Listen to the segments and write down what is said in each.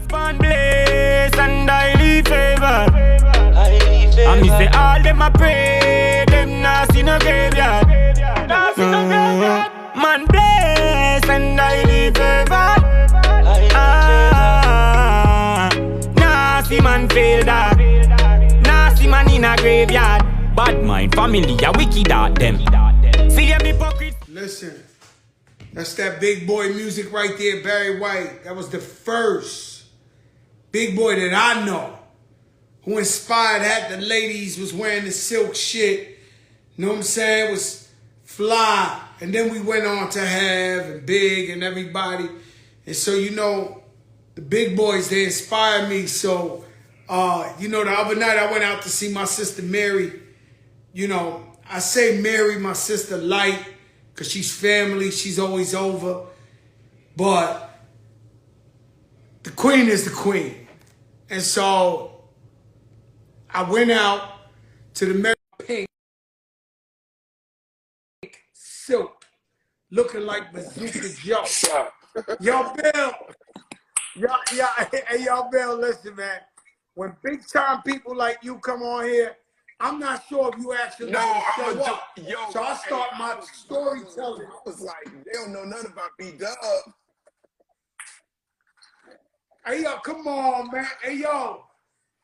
born blessed and highly favored. And me say all them a pray, them nah see no graveyard. Man blessed and highly favored. Nah see man fail that. Nah see man in a graveyard. Bad mind family a wicked at them. See them hypocrites. Listen, that's that big boy music right there, Barry White. That was the first big boy that I know who inspired, had the ladies, was wearing the silk shit. You know what I'm saying? Was fly. And then we went on to Have and Big and everybody. And so, you know, the big boys, they inspired me. So, you know, the other night I went out to see my sister Mary. You know, I say Mary, my sister, light, because she's family. She's always over. But the queen is the queen. And so I went out to the Mary pink silk, looking like Bazooka Joe. Yo, Bill. Yo, Bill, listen, man. When big time people like you come on here, I'm not sure if you actually show up. Yo, so I start my storytelling. I was like, they don't know nothing about B-Dub. Hey, yo, come on, man. Hey, yo,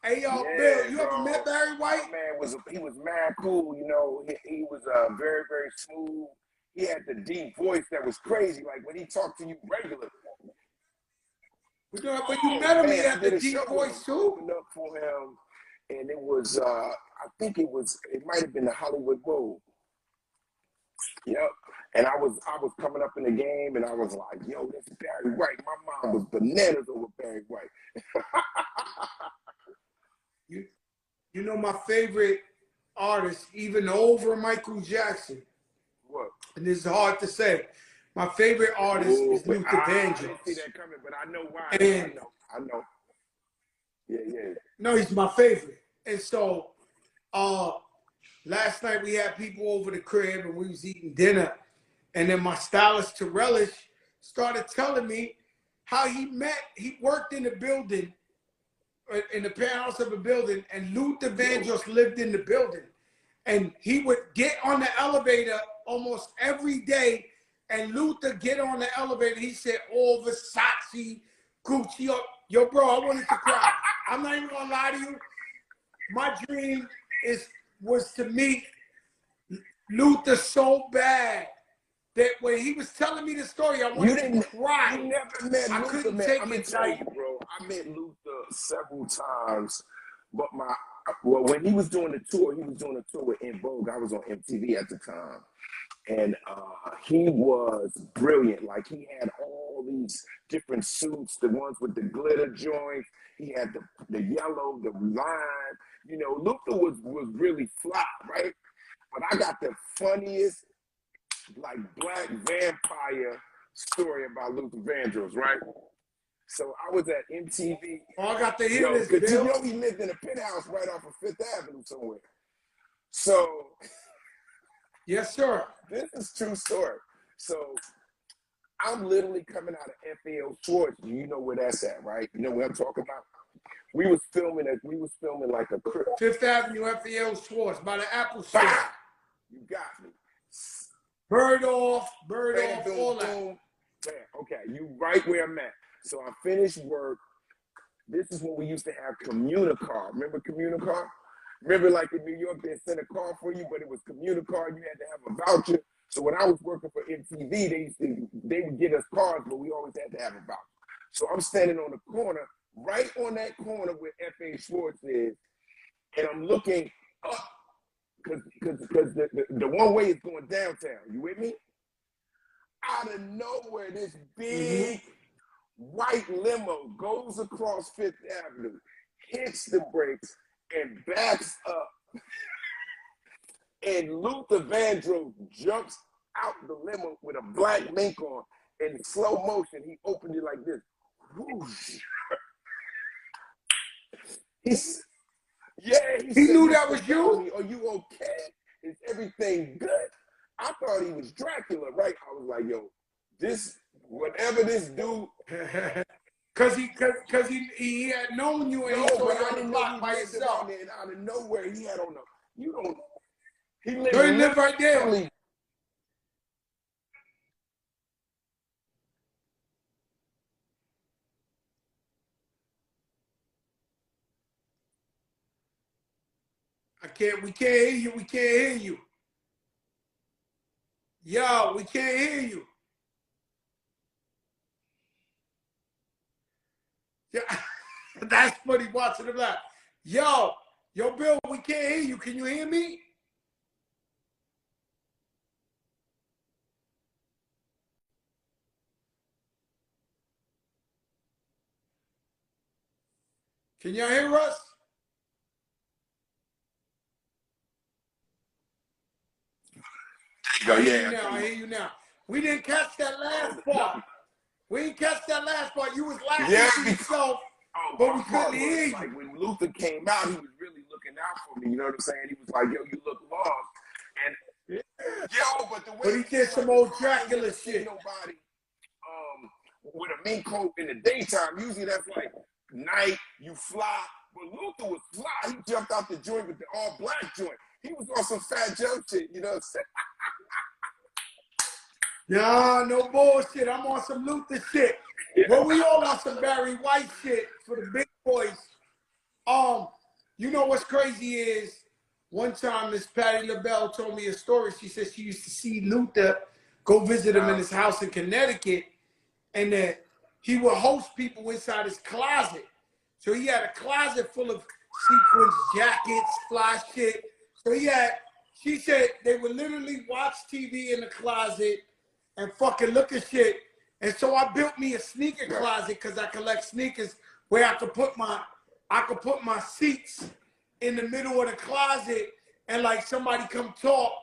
Yeah, Bill, you bro. ever met Barry White? Man, he was mad cool, you know. He was very, very smooth. He had the deep voice that was crazy, like when he talked to you regular. But you met him, he had the did a deep show voice too? opened up for him, and it was, I think it might have been the Hollywood Bowl. Yep. And I was coming up in the game, and I was like, yo, that's Barry White. My mom was bananas over Barry White. You know my favorite artist, even over Michael Jackson. What? And this is hard to say. My favorite artist is Luther Vandross. I didn't see that coming, but I know why. And I know. Yeah. No, he's my favorite. And so last night we had people over the crib and we was eating dinner. And then my stylist Terrellish started telling me how he worked in the building, in the penthouse of a building, and Luther Vandross lived in the building. And he would get on the elevator almost every day, and Luther get on the elevator. He said, "Oh, Versace, Gucci." Yo, bro, I wanted to cry. I'm not even gonna lie to you. My dream was to meet Luther so bad that when he was telling me the story, I wanted to cry. You never met Luther, I couldn't man. take I'm gonna it, tell you, bro. I met Luther several times, but when he was doing the tour, with In Vogue. I was on MTV at the time, and he was brilliant. Like, he had all these different suits, the ones with the glitter joints. He had the yellow, the lime. You know, Luther was really fly, right? But I got the funniest, like, black vampire story about Luther Vandross, right? So I was at MTV. Oh, I got to hear this, Because Bill. you know he lived in a penthouse right off of Fifth Avenue somewhere. So, yes, sir. This is true story. So I'm literally coming out of FAO Schwartz. You know where that's at, right? You know what I'm talking about? We was filming like a crib. Fifth Avenue, FAO Schwartz, by the Apple Store. You got me. Bird off, Boom, all that. boom. Bam. Okay, you right where I'm at. So I finished work. This is when we used to have Communicar. Remember Communicar? Remember, like in New York, they sent a car for you, but it was Communicar. You had to have a voucher. So when I was working for MTV, they would get us cars, but we always had to have a voucher. So I'm standing on the corner, right on that corner where F.A. Schwartz is, and I'm looking up because the one way is going downtown. You with me? Out of nowhere, this big white limo goes across Fifth Avenue, hits the brakes, and backs up. And Luther Vandross jumps out the limo with a black mink on. In slow motion, he opened it like this. Whoosh. He knew that was you? Are you okay? Is everything good? I thought he was Dracula, right? I was like, yo, whatever this dude, Cause he had known you and No, he saw but you I on the didn't know block he by lived yourself. around there, and out of nowhere he had on the. You don't. He No, he lived lived right there. literally. We can't hear you. We can't hear you. Yo, we can't hear you. Yeah, that's funny watching him laugh. Yo, Bill, we can't hear you. Can you hear me? Can y'all hear us? There I you go. hear you Yeah. now. I hear you now. We didn't catch that last Oh, part. no. We didn't catch that last part. You was laughing Yeah, to yourself, oh, but we my part couldn't hear was you. like when Luther came out, he was really looking out for me. You know what I'm saying? He was like, "Yo, you look lost." And yo, but the way But he he did came some out the old car, I ain't Dracula never seen shit. nobody with a mink coat in the daytime. Usually that's like night, you fly. But Luther was fly. He jumped out the joint with the all black joint. He was on some fat jump shit. You know what I'm saying? Nah, no bullshit. I'm on some Luther shit. Well, we all on some Barry White shit for the big boys. You know what's crazy is one time Miss Patti LaBelle told me a story. She said she used to see Luther go visit him in his house in Connecticut, and that he would host people inside his closet. So he had a closet full of sequins, jackets, fly shit. So she said they would literally watch TV in the closet and fucking look at shit. And so I built me a sneaker closet because I collect sneakers where I could put my seats in the middle of the closet and like somebody come talk.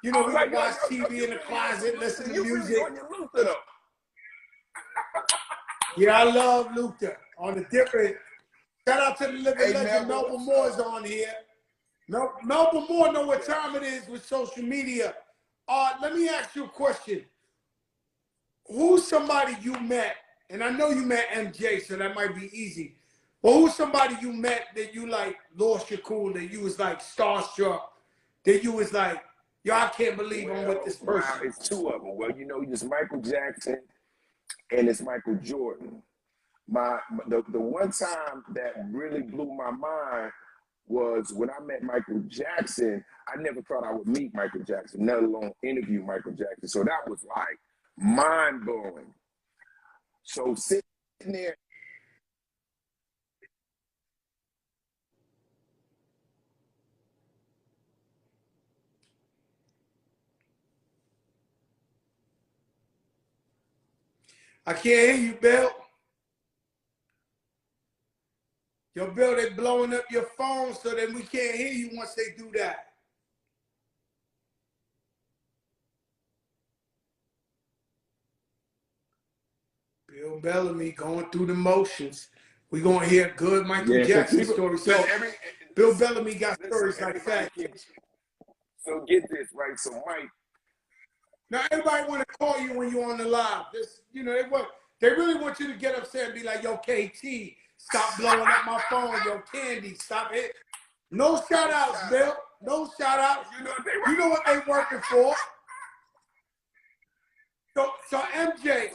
You know, we Like, can watch TV in the closet, listen to music. Really on your Luther though. Yeah, I love Luther on a different. Shout out to the living legend, Melvin, Melvin Moore's on here. Melvin Moore know what time it is with social media. Let me ask you a question. Who's somebody you met, and I know you met MJ, so that might be easy, but who's somebody you met that you like lost your cool, that you was like starstruck, that you was like, yo, I can't believe I'm with this person? It's two of them. Well, you know, it's Michael Jackson and it's Michael Jordan. The one time that really blew my mind was when I met Michael Jackson. I never thought I would meet Michael Jackson, let alone interview Michael Jackson. So that was like mind blowing. So sitting there. I can't hear you, Bill. Yo, Bill, they blowing up your phone so that we can't hear you once they do that. Bill Bellamy going through the motions. We're going to hear a good Michael Jackson story. So Bill Bellamy got stories like that. So get this, right? So Mike. Now everybody want to call you when you're on the live. They really want you to get upset and be like, yo, KT, stop blowing up my phone. Yo, Candy, stop it. No shout outs, Bill. No shout outs. You know what they working for. So MJ.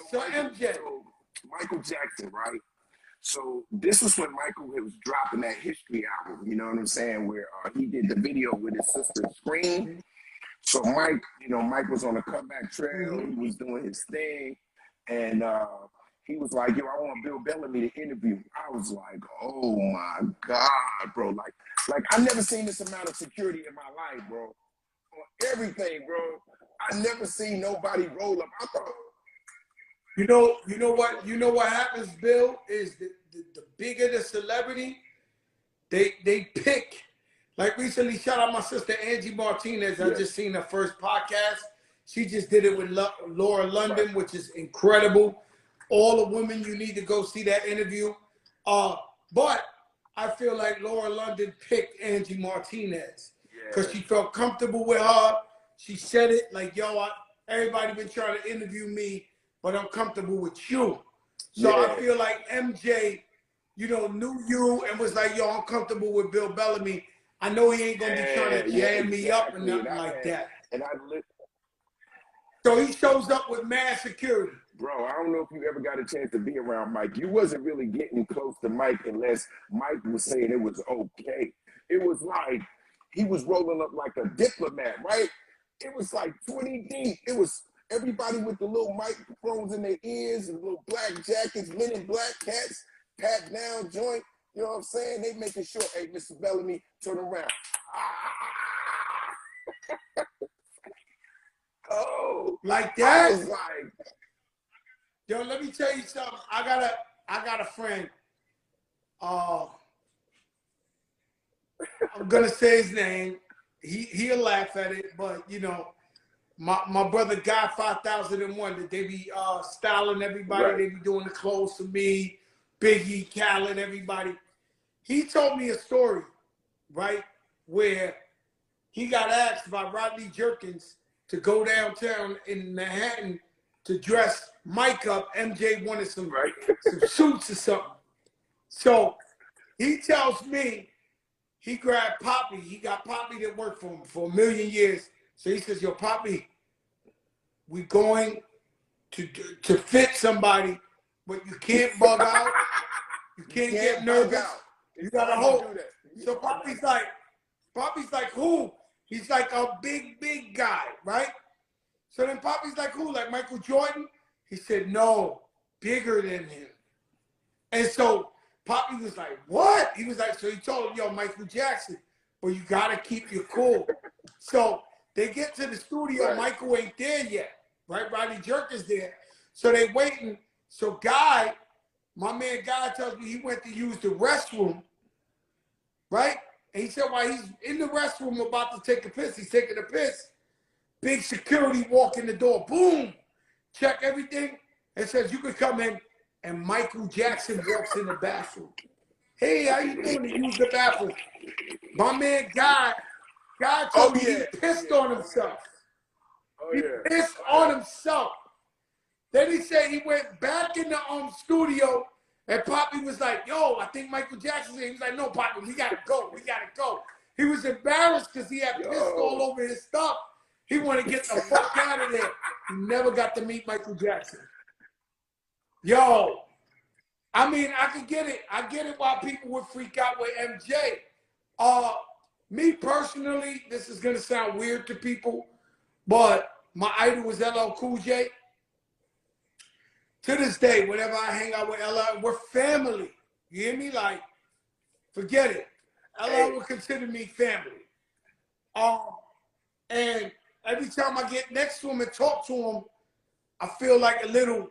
Michael Jackson, right? So this was when Michael was dropping that History album, you know what I'm saying, where he did the video with his sister Scream. So Mike was on a comeback trail. He was doing his thing, and he was like, "Yo, I want Bill Bellamy to interview." I was like, "Oh my God, bro! Like I never seen this amount of security in my life, bro. On everything, bro. I never seen nobody roll up. I thought." You know what happens, Bill, is the bigger the celebrity, they pick. Like recently, shout out my sister Angie Martinez. I just seen her first podcast. She just did it with Laura London, which is incredible. All the women, you need to go see that interview. But I feel like Laura London picked Angie Martinez because she felt comfortable with her. She said it like, yo, everybody been trying to interview me, but I'm comfortable with you. So I Yeah. feel like MJ, you know, knew you and was like, yo, I'm comfortable with Bill Bellamy. I know he ain't gonna be trying to jam me up or nothing like that. And I So he shows up with mad security. Bro, I don't know if you ever got a chance to be around Mike. You wasn't really getting close to Mike unless Mike was saying it was okay. It was like he was rolling up like a diplomat, right? It was like 20 deep. It was everybody with the little microphones in their ears and little black jackets, men in black hats, pat down joint. You know what I'm saying? They making sure, hey, Mr. Bellamy, turn around. Oh, like that. I was like, yo, let me tell you something. I got a friend. I'm gonna say his name. He'll laugh at it, but you know, my brother Guy 5001, that they be styling everybody, right. they be doing the clothes for me, Biggie, Khaled, everybody. He told me a story, right, where he got asked by Rodney Jerkins to go downtown in Manhattan to dress Mike up. MJ wanted some suits or something. So he tells me he grabbed Poppy. He got Poppy that worked for him for 1 million years. So he says, yo, Poppy, we going to fit somebody, but you can't bug out. You can't get nervous. You got to hold. So Poppy's like, who? He's like a big guy, right? So then Poppy's like, who? Like Michael Jordan? He said, no, bigger than him. And so Poppy was like, what? He was like, so he told him, yo, Michael Jackson, but you got to keep your cool. So they get to the studio. Right. Michael ain't there yet, right? Rodney Jerk is there. So they waiting. So Guy, my man Guy tells me he went to use the restroom, right? And he said while he's in the restroom about to take a piss, he's taking a piss. Big security walk in the door, boom, check everything, and says, you can come in. And Michael Jackson walks in the bathroom. Hey, how you doing to use the bathroom? My man Guy told me he pissed on himself. He pissed on himself. Then he said he went back in the studio, and Poppy was like, yo, I think Michael Jackson's here. He was like, no, Poppy, we gotta go. He was embarrassed because he had pissed all over his stuff. He wanted to get the fuck out of there. He never got to meet Michael Jackson. Yo, I mean, I could get it. I get it why people would freak out with MJ. Me personally, this is gonna sound weird to people, but my idol was LL Cool J. To this day, whenever I hang out with LL, we're family. You hear me? Like, forget it. LL would consider me family. And every time I get next to him and talk to him, I feel like a little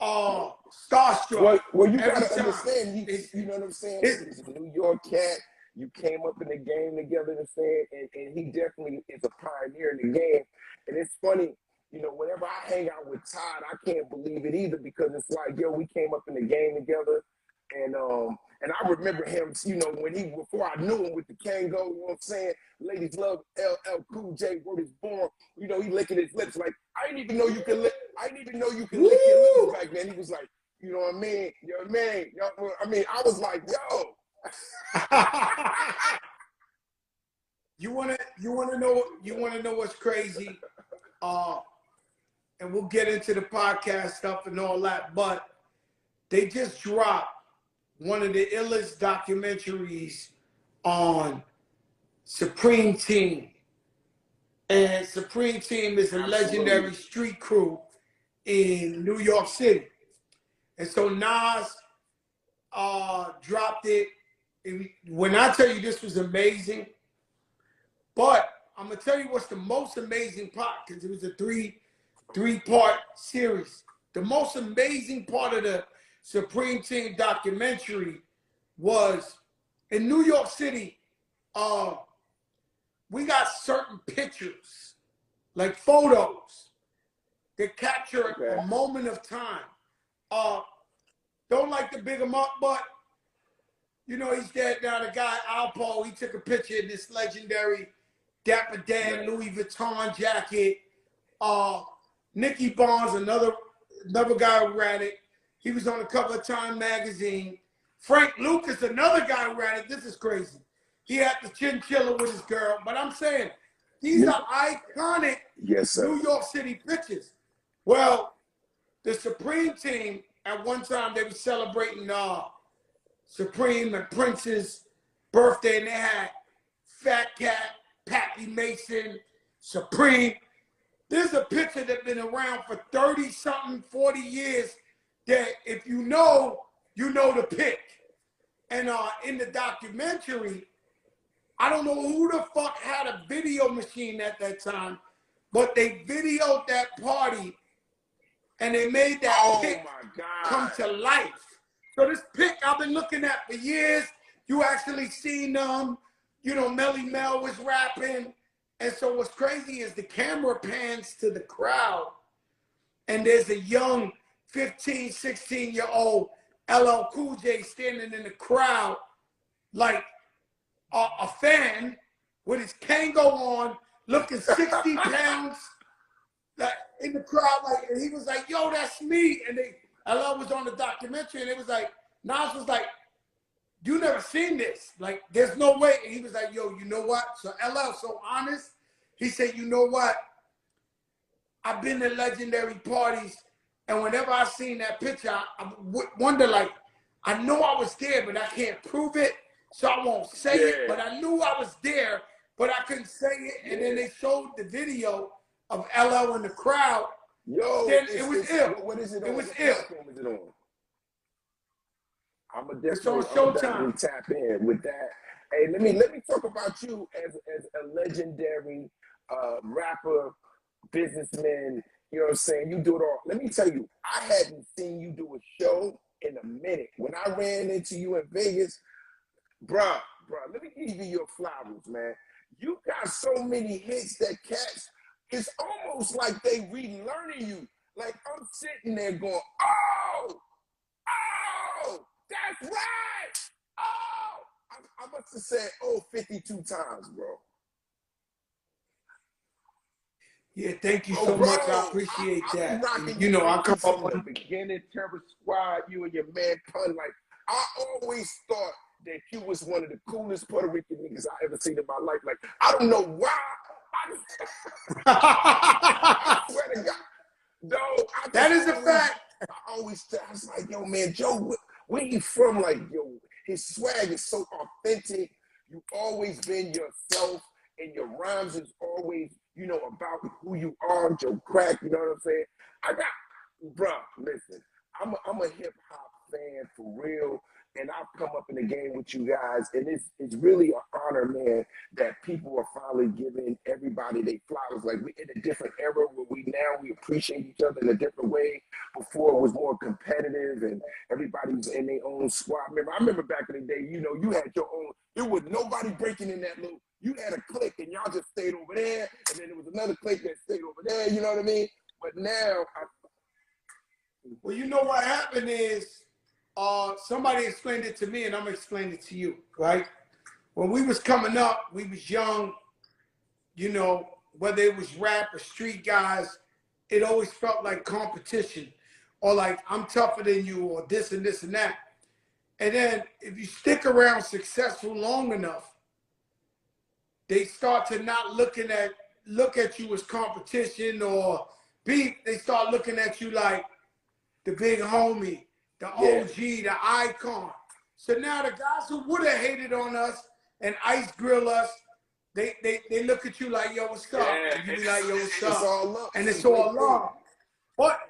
starstruck. Well, you gotta understand. You know what I'm saying? He's a New York cat. You came up in the game together, you know what I'm saying? And he definitely is a pioneer in the game. And it's funny, you know, whenever I hang out with Todd, I can't believe it either because it's like, yo, we came up in the game together. And I remember him, you know, before I knew him with the Kango, you know what I'm saying? Ladies love LL Cool J, word is born. You know, he licking his lips like, I didn't even know you can lick your lips back then. He was like, you know what I mean? You know what I mean? I mean, I was like, yo. You wanna know what's crazy? And we'll get into the podcast stuff and all that, but they just dropped one of the illest documentaries on Supreme Team. And Supreme Team is a legendary street crew in New York City. And so Nas dropped it. When I tell you this was amazing, but I'm going to tell you what's the most amazing part, because it was a three-part series. The most amazing part of the Supreme Team documentary was in New York City, we got certain pictures, like photos, that capture a moment of time. Don't like to big him up, but you know, he's dead now. The guy, Alpo, he took a picture in this legendary Dapper Dan Louis Vuitton jacket. Nicky Barnes, another guy who ran it. He was on the cover of Time magazine. Frank Lucas, another guy who ran it. This is crazy. He had the chinchilla with his girl. But I'm saying, these are iconic New York City pictures. Well, the Supreme team, at one time, they were celebrating Supreme and Prince's birthday, and they had Fat Cat, Pappy Mason, Supreme. There's a picture that's been around for 30-something, 40 years that if you know the pic. And in the documentary, I don't know who the fuck had a video machine at that time, but they videoed that party and they made that pic come to life. So this pic I've been looking at for years. You actually seen Melly Mel was rapping. And so what's crazy is the camera pans to the crowd and there's a young 15, 16-year-old LL Cool J standing in the crowd like a fan with his Kango on, looking 60 pounds in the crowd, and he was like, yo, that's me. And LL was on the documentary and it was like, Nas was like, you never seen this. Like, there's no way. And he was like, yo, you know what? So LL, so honest, he said, you know what? I've been to legendary parties, and whenever I seen that picture, I wonder, like, I know I was there, but I can't prove it, so I won't say it. But I knew I was there, but I couldn't say it. And then they showed the video of LL in the crowd. Yo, it was ill. What is it on? It was what ill. platform is it on? I'm a definitely tap in with that. Hey, let me talk about you as a legendary rapper, businessman. You know what I'm saying? You do it all. Let me tell you, I hadn't seen you do a show in a minute. When I ran into you in Vegas, bruh, let me give you your flowers, man. You got so many hits that cats, it's almost like they relearning you. Like, I'm sitting there going, oh, that's right. Oh, I must have said, 52 times, bro. Yeah, thank you so much. I appreciate that. I come from the beginning, Terror Squad, you and your man Pun. Like, I always thought that you was one of the coolest Puerto Rican niggas I ever seen in my life. Like, I don't know why. I swear to God. No, that is a fact. I was like, yo, man, Joe, where you from? Like, yo, his swag is so authentic. You've always been yourself, and your rhymes is always, about who you are, Joe Crack, you know what I'm saying? Listen, I'm a hip hop fan for real, and I've come up in the game with you guys, and it's really an honor, man, that people are finally giving everybody their flowers. Like, we're in a different era where we appreciate each other in a different way. Before it was more competitive and everybody was in their own squad. I remember back in the day, you had your own, there was nobody breaking in that little, you had a clique and y'all just stayed over there, and then there was another clique that stayed over there, you know what I mean? But now, well, you know what happened is, somebody explained it to me, and I'm gonna explain it to you, right? When we was coming up, we was young, whether it was rap or street guys, it always felt like competition, or like I'm tougher than you, or this and this and that. And then if you stick around successful long enough, they start to not look at you as competition or beef. They start looking at you like the big homie, the OG, the icon. So now the guys who would have hated on us and ice grill us, they look at you like, yo, what's up? And you be like, yo, what's up? It's all love. And it's all love. But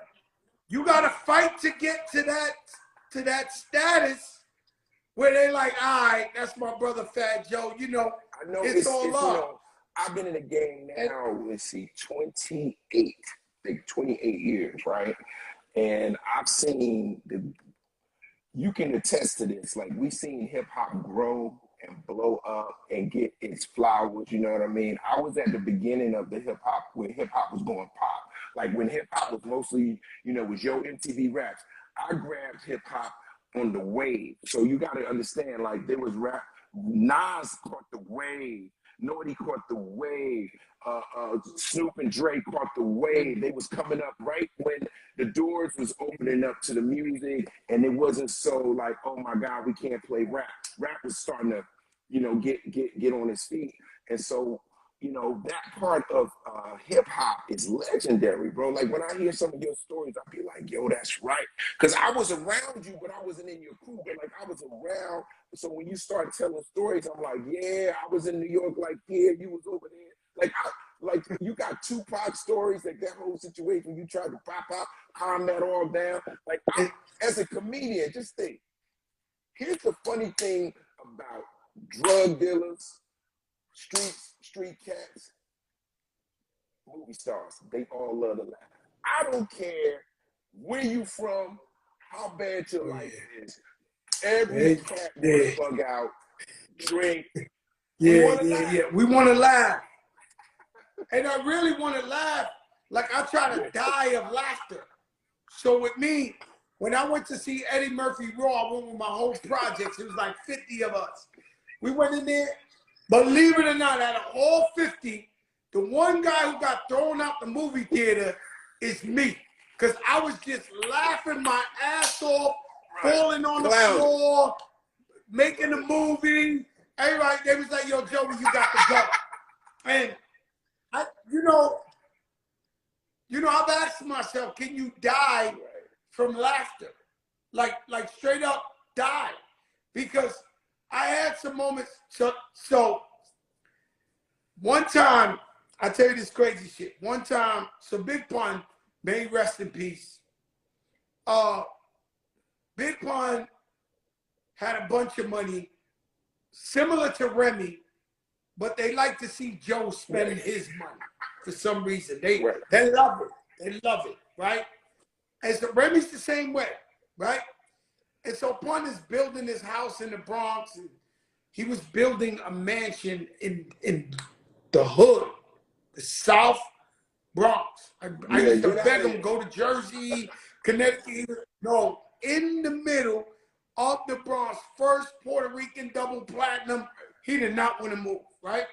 you gotta fight to get to that status where they like, all right, that's my brother Fat Joe. I know it's all love. I've been in the game now, let's see, 28 years, right? And I've seen you can attest to this. Like, we seen hip hop grow and blow up and get its flowers. You know what I mean? I was at the beginning of the hip hop when hip hop was going pop. Like, when hip hop was mostly, was Yo MTV Raps. I grabbed hip hop on the wave. So you got to understand, like, there was rap. Nas caught the wave. Naughty caught the wave. Snoop and Dre caught the wave. They was coming up right when the doors was opening up to the music, and it wasn't so like, oh my God, we can't play rap. Rap was starting to, get on its feet, and so that part of hip hop is legendary, bro. Like when I hear some of your stories, I be like, yo, that's right, because I was around you, but I wasn't in your crew. But like I was around, so when you start telling stories, I'm like, yeah, I was in New York, like yeah, you was over there. Like you got Tupac stories, like that whole situation. You tried to pop out, calm that all down. Like as a comedian, just think. Here's the funny thing about drug dealers, street cats, movie stars. They all love to laugh. I don't care where you from, how bad your life is. Every cat want to bug out, drink. Yeah. We want to laugh. And I really want to laugh. Like I try to die of laughter. So with me, when I went to see Eddie Murphy Raw, I went with my whole projects. It was like 50 of us. We went in there. Believe it or not, out of all 50, the one guy who got thrown out the movie theater is me. Because I was just laughing my ass off, falling on the floor, making the movie. Everybody, they was like, yo, Joey, you got to go. And I've asked myself, can you die from laughter? Like straight up die. Because I had some moments. So one time, I tell you this crazy shit. One time, so Big Pun, may he rest in peace. Big Pun had a bunch of money, similar to Remy, but they like to see Joe spending his money for some reason. They love it. They love it, right? And so Remy's the same way, right? And so Pun is building his house in the Bronx, and he was building a mansion in the hood, the South Bronx. I used to beg him, go to Jersey, Connecticut. No, in the middle of the Bronx, first Puerto Rican double platinum. He did not want to move, right?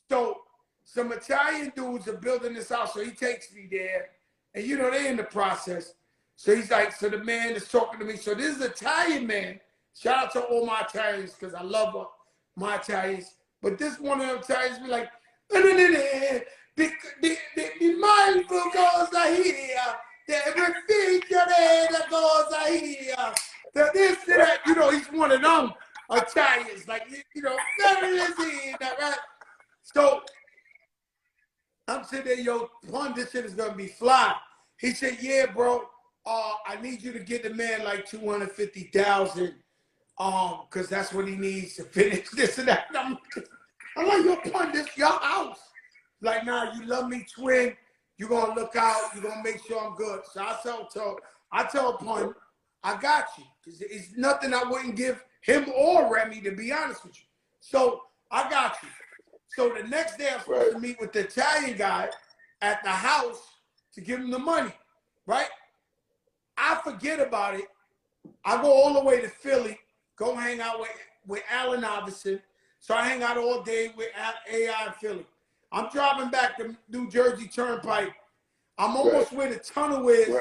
So some Italian dudes are building this house, so he takes me there. And they're in the process. So he's like, so the man is talking to me. So this is an Italian man. Shout out to all my Italians, because I love my Italians. But this one of them Italians be like, the mindful goes here, the refrigerator goes here, the this and that. He's one of them Italians. Like, there is in that, right? So I'm sitting there, yo, Pun, this shit is gonna be fly. He said, yeah, bro, I need you to get the man like 250,000, because that's what he needs to finish this and that. And I'm like, yo, Pun, this your house. Like, nah, you love me, twin. You're gonna look out. You're gonna make sure I'm good. So I tell Pun, I got you. Because it's nothing I wouldn't give him or Remy, to be honest with you. So I got you. So the next day I'm supposed to meet with the Italian guy at the house to give him the money, right? I forget about it. I go all the way to Philly, go hang out with Allen Iverson. So I hang out all day with AI in Philly. I'm driving back the New Jersey Turnpike. I'm almost where the tunnel is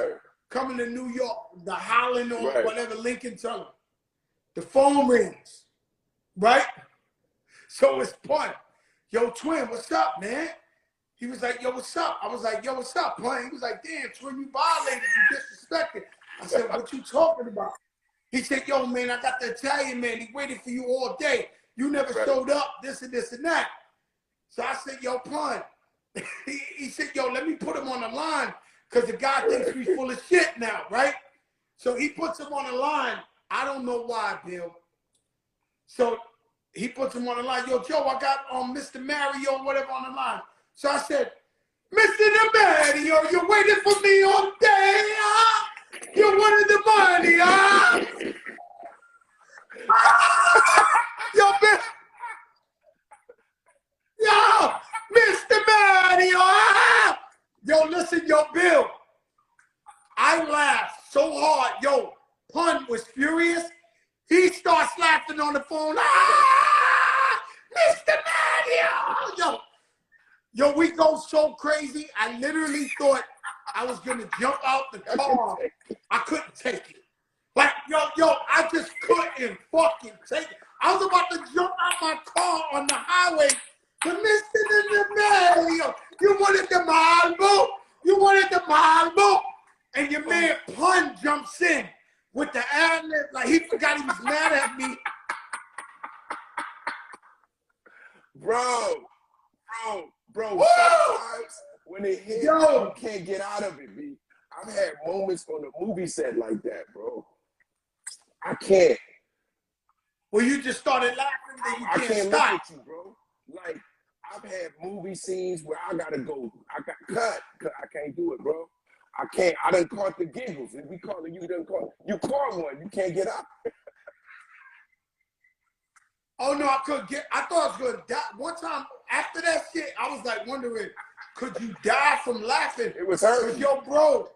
coming to New York, the Holland or whatever, Lincoln Tunnel. The phone rings, right? So it's Pun. Yo, twin, what's up, man? He was like, yo, what's up? I was like, yo, what's up, Pun? He was like, damn, twin, you violated, you disrespected. I said, what you talking about? He said, yo, man, I got the Italian man. He waited for you all day. You never showed up, this and that. So I said, yo, Pun. He said, yo, let me put him on the line, because the guy thinks we full of shit now, right? So he puts him on the line. I don't know why, Bill. So he puts him on the line. Yo, Joe, I got Mr. Mario or whatever on the line. So I said, Mr. Mario, you're waiting for me all day, huh? You wanted the money, huh? Yo, Yo, Mr. Mario, huh? Yo, listen, yo, Bill. I laughed so hard. Yo, Pun was furious. He starts laughing on the phone. Ah, Mr. Mario! Yo, Yo, we go so crazy. I literally thought I was gonna jump out the car. I couldn't take it. Like, yo, I just couldn't fucking take it. I was about to jump out my car on the highway to listen to the radio. You wanted the Malbo? You wanted the Malbo? And your man Pun jumps in with the ad lib, like he forgot he was mad at me. Bro, sometimes when it hits, you can't get out of it, B. I've had moments on the movie set like that, bro. I can't. Well, you just started laughing, then you can't stop. Look at you, bro. Like, I've had movie scenes where I gotta go. I got cut. I can't do it, bro. I can't. I done caught the giggles. If we call it, you done caught. You caught one. You can't get out. Oh no, I couldn't get. I thought I was gonna die. One time after that shit, I was like wondering, could you die from laughing? It was hurting. Yo, bro,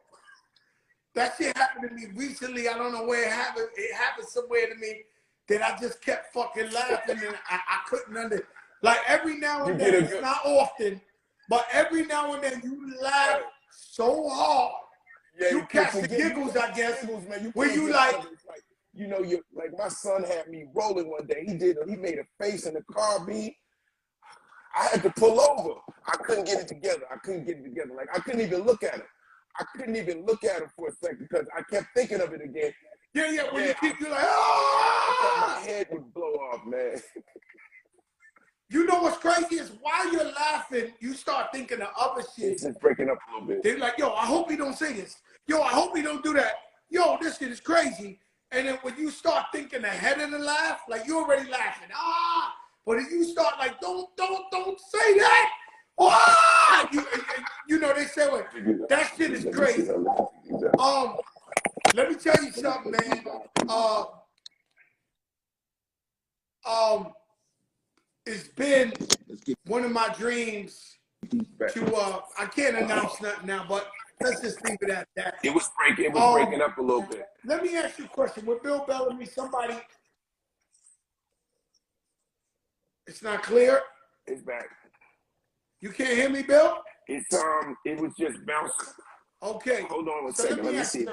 that shit happened to me recently. I don't know where it happened. It happened somewhere to me that I just kept fucking laughing and I couldn't like every now and then. It's not often, but every now and then you laugh so hard. Yeah, you catch the giggles, I guess. Man. Where you like. You know, like my son had me rolling one day. He made a face in the car, B. I had to pull over. I couldn't get it together. Like, I couldn't even look at him. For a second because I kept thinking of it again. Yeah. When you keep, you're like, my head would blow off, man. You know what's crazy is while you're laughing, you start thinking of other shit. It's just breaking up a little bit. They're like, yo, I hope he don't say this. Yo, I hope he don't do that. Yo, this shit is crazy. And then when you start thinking ahead of the laugh, like you're already laughing. But if you start like, don't say that. You know, they say, well, that shit is crazy. Let me tell you something, man. It's been one of my dreams to, I can't announce nothing now, but let's just leave it at that. It was breaking up a little bit. Let me ask you a question. With Bill Bellamy, it's not clear? It's back. You can't hear me, Bill? It was just bouncing. Okay. Hold on one second. Let me see.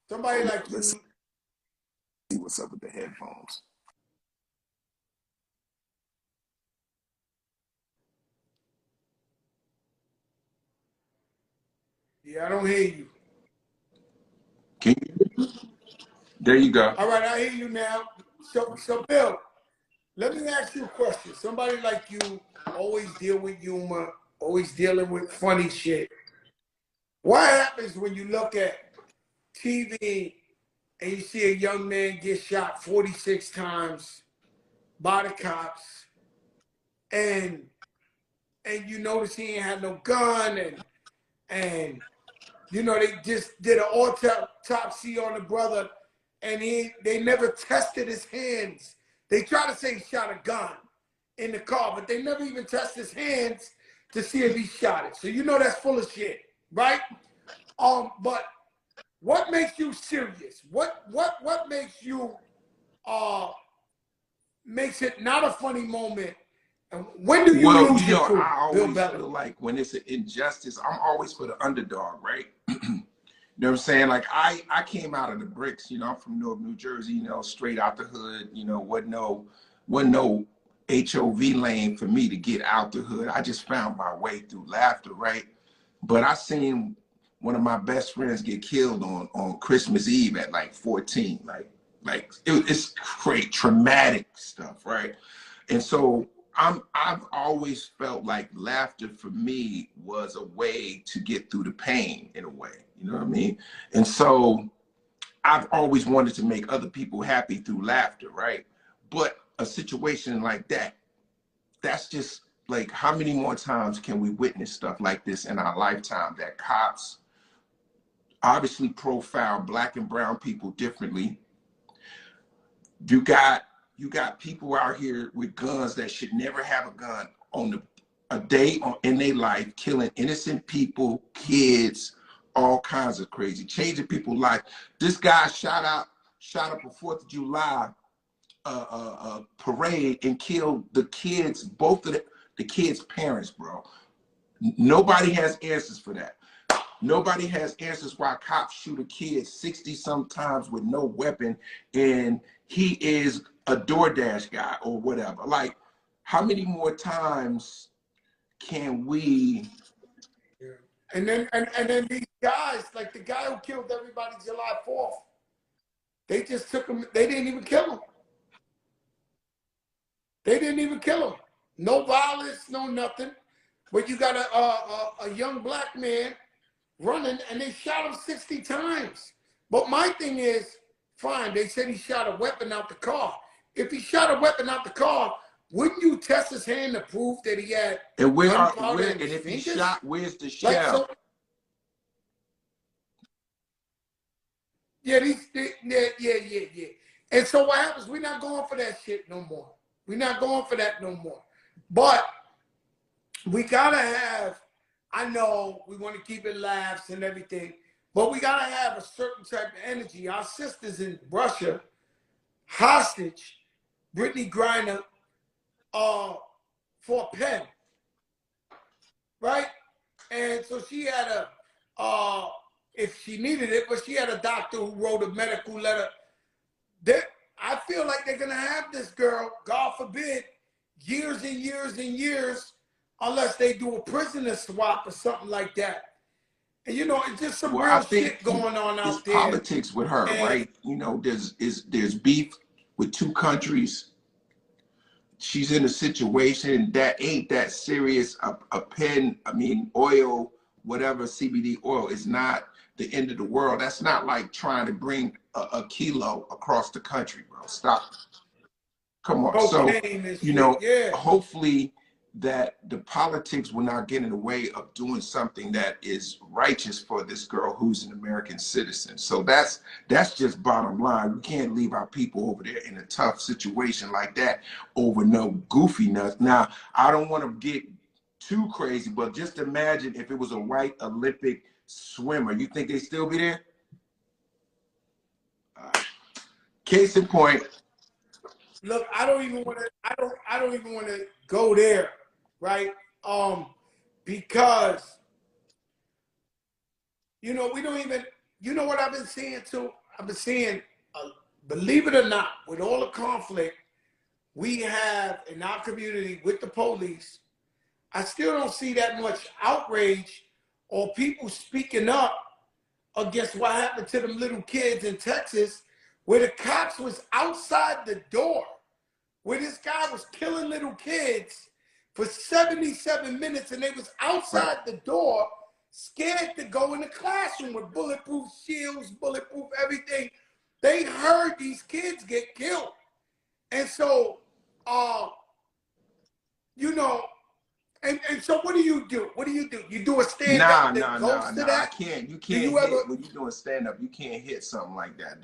Somebody like you. See what's up with the headphones. Yeah, I don't hear you. Can you? There you go. All right, I hear you now. So Bill, let me ask you a question. Somebody like you always deal with humor, always dealing with funny shit. What happens when you look at TV and you see a young man get shot 46 times by the cops and you notice he ain't had no gun and you know, they just did an autopsy on the brother, and they never tested his hands. They try to say he shot a gun in the car, but they never even test his hands to see if he shot it. So you know that's full of shit, right? But what makes you serious? What makes you makes it not a funny moment? And when do you lose your cool, I always feel like when it's an injustice, I'm always for the underdog, right? You know what I'm saying? Like I came out of the bricks, you know, I'm from North New Jersey, you know, straight out the hood, you know, wasn't no HOV lane for me to get out the hood. I just found my way through laughter, right? But I seen one of my best friends get killed on Christmas Eve at like 14, like it's great, traumatic stuff, right? And so I've always felt like laughter for me was a way to get through the pain in a way, you know what I mean? And so I've always wanted to make other people happy through laughter, right? But a situation like that's just like, how many more times can we witness stuff like this in our lifetime, that cops obviously profile Black and brown people differently? You got people out here with guns that should never have a gun on a day in their life, killing innocent people, kids, all kinds of crazy, changing people's life. This guy shot up a 4th of July parade and killed the kids, both of the kid's parents, bro. Nobody has answers for that. Nobody has answers why cops shoot a kid 60 sometimes with no weapon, and he is a DoorDash guy or whatever. Like, how many more times can we? Yeah. And then these guys, like the guy who killed everybody July 4th, they just took him. They didn't even kill him. They didn't even kill him. No violence, no nothing. But you got a young black man running, and they shot him 60 times. But my thing is, fine, they said he shot a weapon out the car. If he shot a weapon out the car, wouldn't you test his hand to prove that he had and gunpowder in and his if he fingers? shot, where's the Like, shell? so, yeah, yeah. And so what happens? We're not going for that shit no more. We're not going for that no more. But we gotta have, I know we want to keep it laughs and everything, but we gotta have a certain type of energy. Our sisters in Russia, hostage, Brittany Griner, for a pen, right? And so she had a, if she needed it, but she had a doctor who wrote a medical letter. I feel like they're gonna have this girl, God forbid, years and years and years, unless they do a prisoner swap or something like that. And you know, it's just some real shit going on out there. It's politics with her, right? You know, there's beef with two countries. She's in a situation that ain't that serious. A pen, I mean, oil, whatever, CBD oil is not the end of the world. That's not like trying to bring a kilo across the country, bro. Stop. Come on. Okay, so, you know, hopefully that the politics will not get in the way of doing something that is righteous for this girl who's an American citizen. So that's just bottom line. We can't leave our people over there in a tough situation like that over no goofiness. Now, I don't want to get too crazy, but just imagine if it was a white Olympic swimmer. You think they'd still be there? Case in point. Look, I don't even want to go there, right? Because you know, we don't even, you know what I've been saying too? I've been saying, believe it or not, with all the conflict we have in our community with the police, I still don't see that much outrage or people speaking up against what happened to them little kids in Texas, where the cops was outside the door, where this guy was killing little kids for 77 minutes, and they was outside the door, scared to go in the classroom with bulletproof shields, bulletproof everything. They heard these kids get killed. And so, you know, and so what do you do? What do? You do a stand-up that goes to that? I can't. You can't hit, when you're doing stand-up, you can't hit something like that.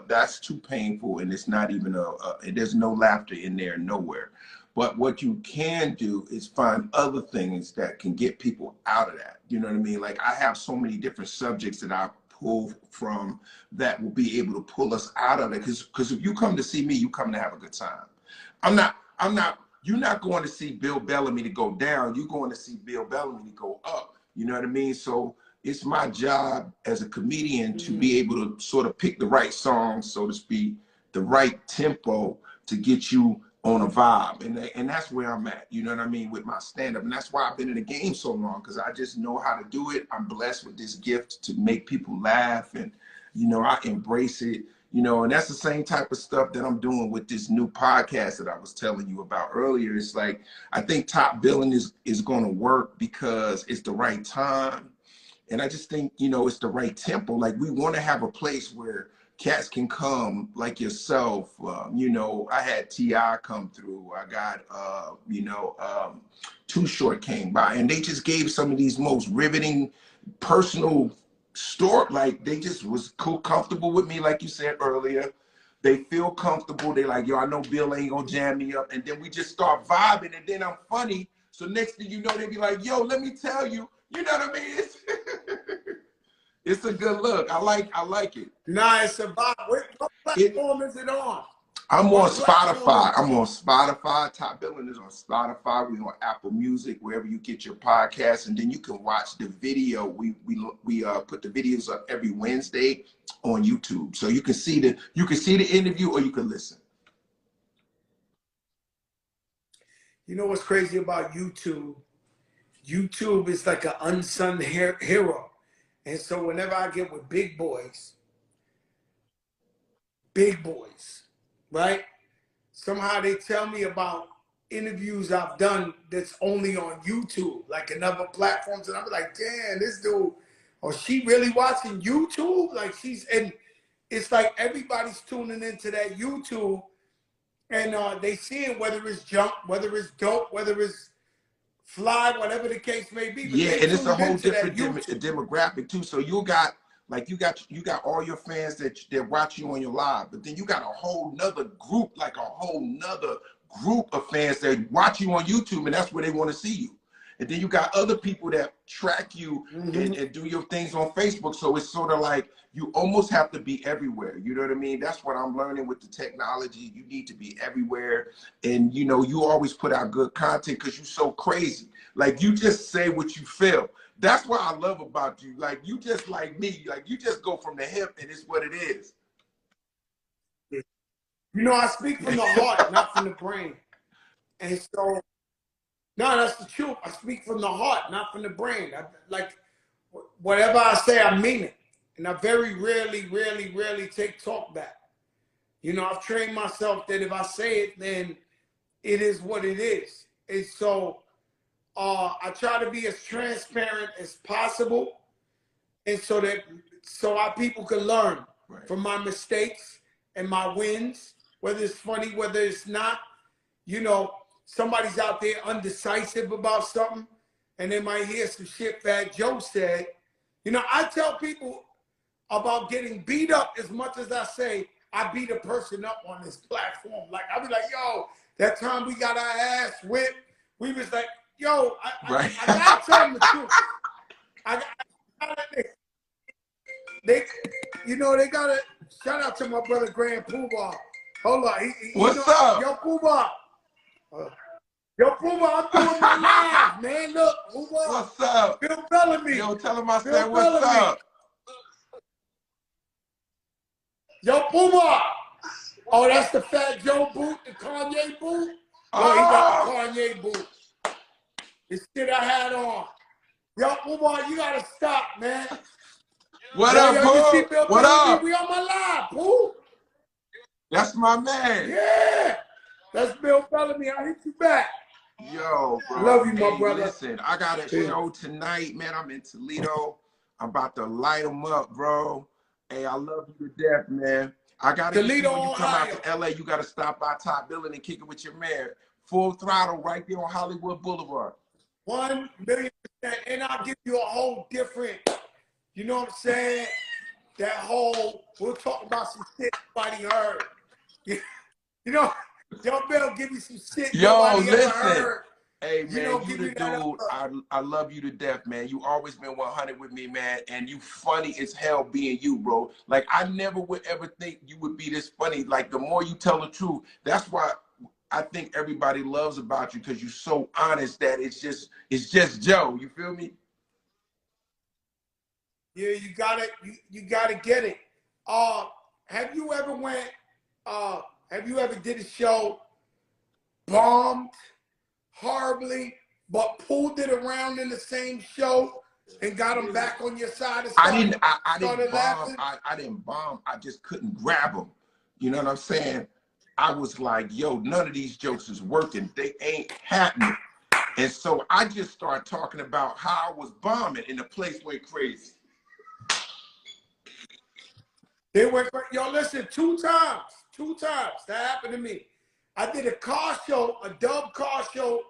That's too painful, and it's not even there's no laughter in there nowhere. But what you can do is find other things that can get people out of that. You know what I mean? Like, I have so many different subjects that I pull from that will be able to pull us out of it. Because if you come to see me, you come to have a good time. You're not going to see Bill Bellamy to go down. You're going to see Bill Bellamy to go up. You know what I mean? So it's my job as a comedian to be able to sort of pick the right songs, so to speak, the right tempo to get you on a vibe. And that's where I'm at, you know what I mean, with my stand-up. And that's why I've been in the game so long, because I just know how to do it. I'm blessed with this gift to make people laugh, and, you know, I embrace it. You know, and that's the same type of stuff that I'm doing with this new podcast that I was telling you about earlier. It's like, I think Top Billing is going to work because it's the right time. And I just think, you know, it's the right tempo. Like, we want to have a place where cats can come like yourself. You know, I had T.I. come through. I got, Too Short came by. And they just gave some of these most riveting personal story. Like, they just was comfortable with me, like you said earlier. They feel comfortable. They like, yo, I know Bill ain't gonna jam me up. And then we just start vibing, and then I'm funny. So next thing you know, they be like, yo, let me tell you. You know what I mean? It's a good look. I like it. Nah, it's a vibe. What platform is it on? I'm on What Spotify. platforms? I'm on Spotify. Top Billing is on Spotify. We're on Apple Music, wherever you get your podcasts, and then you can watch the video. We put the videos up every Wednesday on YouTube, so you can see the interview or you can listen. You know what's crazy about YouTube? YouTube is like an unsung hero. And so whenever I get with big boys, right? Somehow they tell me about interviews I've done that's only on YouTube, like in other platforms. And I'm like, damn, this dude, or she really watching YouTube? Like and it's like everybody's tuning into that YouTube and they seeing whether it's junk, whether it's dope, whether it's fly, whatever the case may be. But Yeah, they and it's a tuned whole into different that demographic too. So you got all your fans that watch you on your live, but then you got a whole nother group, like a whole nother group of fans that watch you on YouTube, and that's where they want to see you. And then you got other people that track you and do your things on Facebook. So it's sort of like you almost have to be everywhere. You know what I mean? That's what I'm learning with the technology. You need to be everywhere. And, you know, you always put out good content because you're so crazy. Like, you just say what you feel. That's what I love about you. Like, you just like me. Like, you just go from the hip and it's what it is. YouTube. You know, I speak from the heart, not from the brain. And so, no, that's the truth. I speak from the heart, not from the brain. Like, whatever I say, I mean it. And I very rarely take talk back. You know, I've trained myself that if I say it, then it is what it is. And so I try to be as transparent as possible. And so our people can learn from my mistakes and my wins, whether it's funny, whether it's not. You know, somebody's out there undecisive about something, and they might hear some shit Fat Joe said. You know, I tell people about getting beat up as much as I say I beat a person up on this platform. Like, I be like, yo, that time we got our ass whipped, we was like, yo, I gotta tell them the truth. They gotta, shout out to my brother Grand Poobah. Hold on. What's up? Yo, Poobah. Yo, Poobah, I'm doing my live, man. Look, Poobah. What's up? Bill Bellamy. Yo, tell him I said what's up. Yo, Poobah. Oh, that's the Fat Joe boot, the Kanye boot? Oh, he got the Kanye boot. The shit I had on. Yo, Poobah, you gotta stop, man. What up, Pooh? What up? We on my live, Pooh. That's my man. Yeah. That's Bill Bellamy. I'll hit you back. Yo, bro. Love you, my brother. Listen, I got a show tonight, man. I'm in Toledo. I'm about to light them up, bro. Hey, I love you to death, man. I got to get you when you come out to LA. You got to stop by Top Billing and kick it with your man. Full throttle right there on Hollywood Boulevard. 1,000,000%. And I'll give you a whole different, you know what I'm saying? That whole, we'll talk about some shit nobody heard. You know, Yo, Bill, give me some shit. Yo, listen. Heard. Hey, man, you the dude. I love you to death, man. You always been 100 with me, man. And you funny as hell being you, bro. Like, I never would ever think you would be this funny. Like, the more you tell the truth, that's why I think everybody loves about you, because you're so honest that it's just Joe. You feel me? Yeah, you gotta get it. Have you ever did a show, bombed horribly, but pulled it around in the same show and got them back on your side? I didn't bomb. I didn't bomb. I just couldn't grab them. You know what I'm saying? I was like, yo, none of these jokes is working. They ain't happening. And so I just started talking about how I was bombing, and the place went crazy. They went, yo, listen, two times that happened to me. I did a car show, a dub car show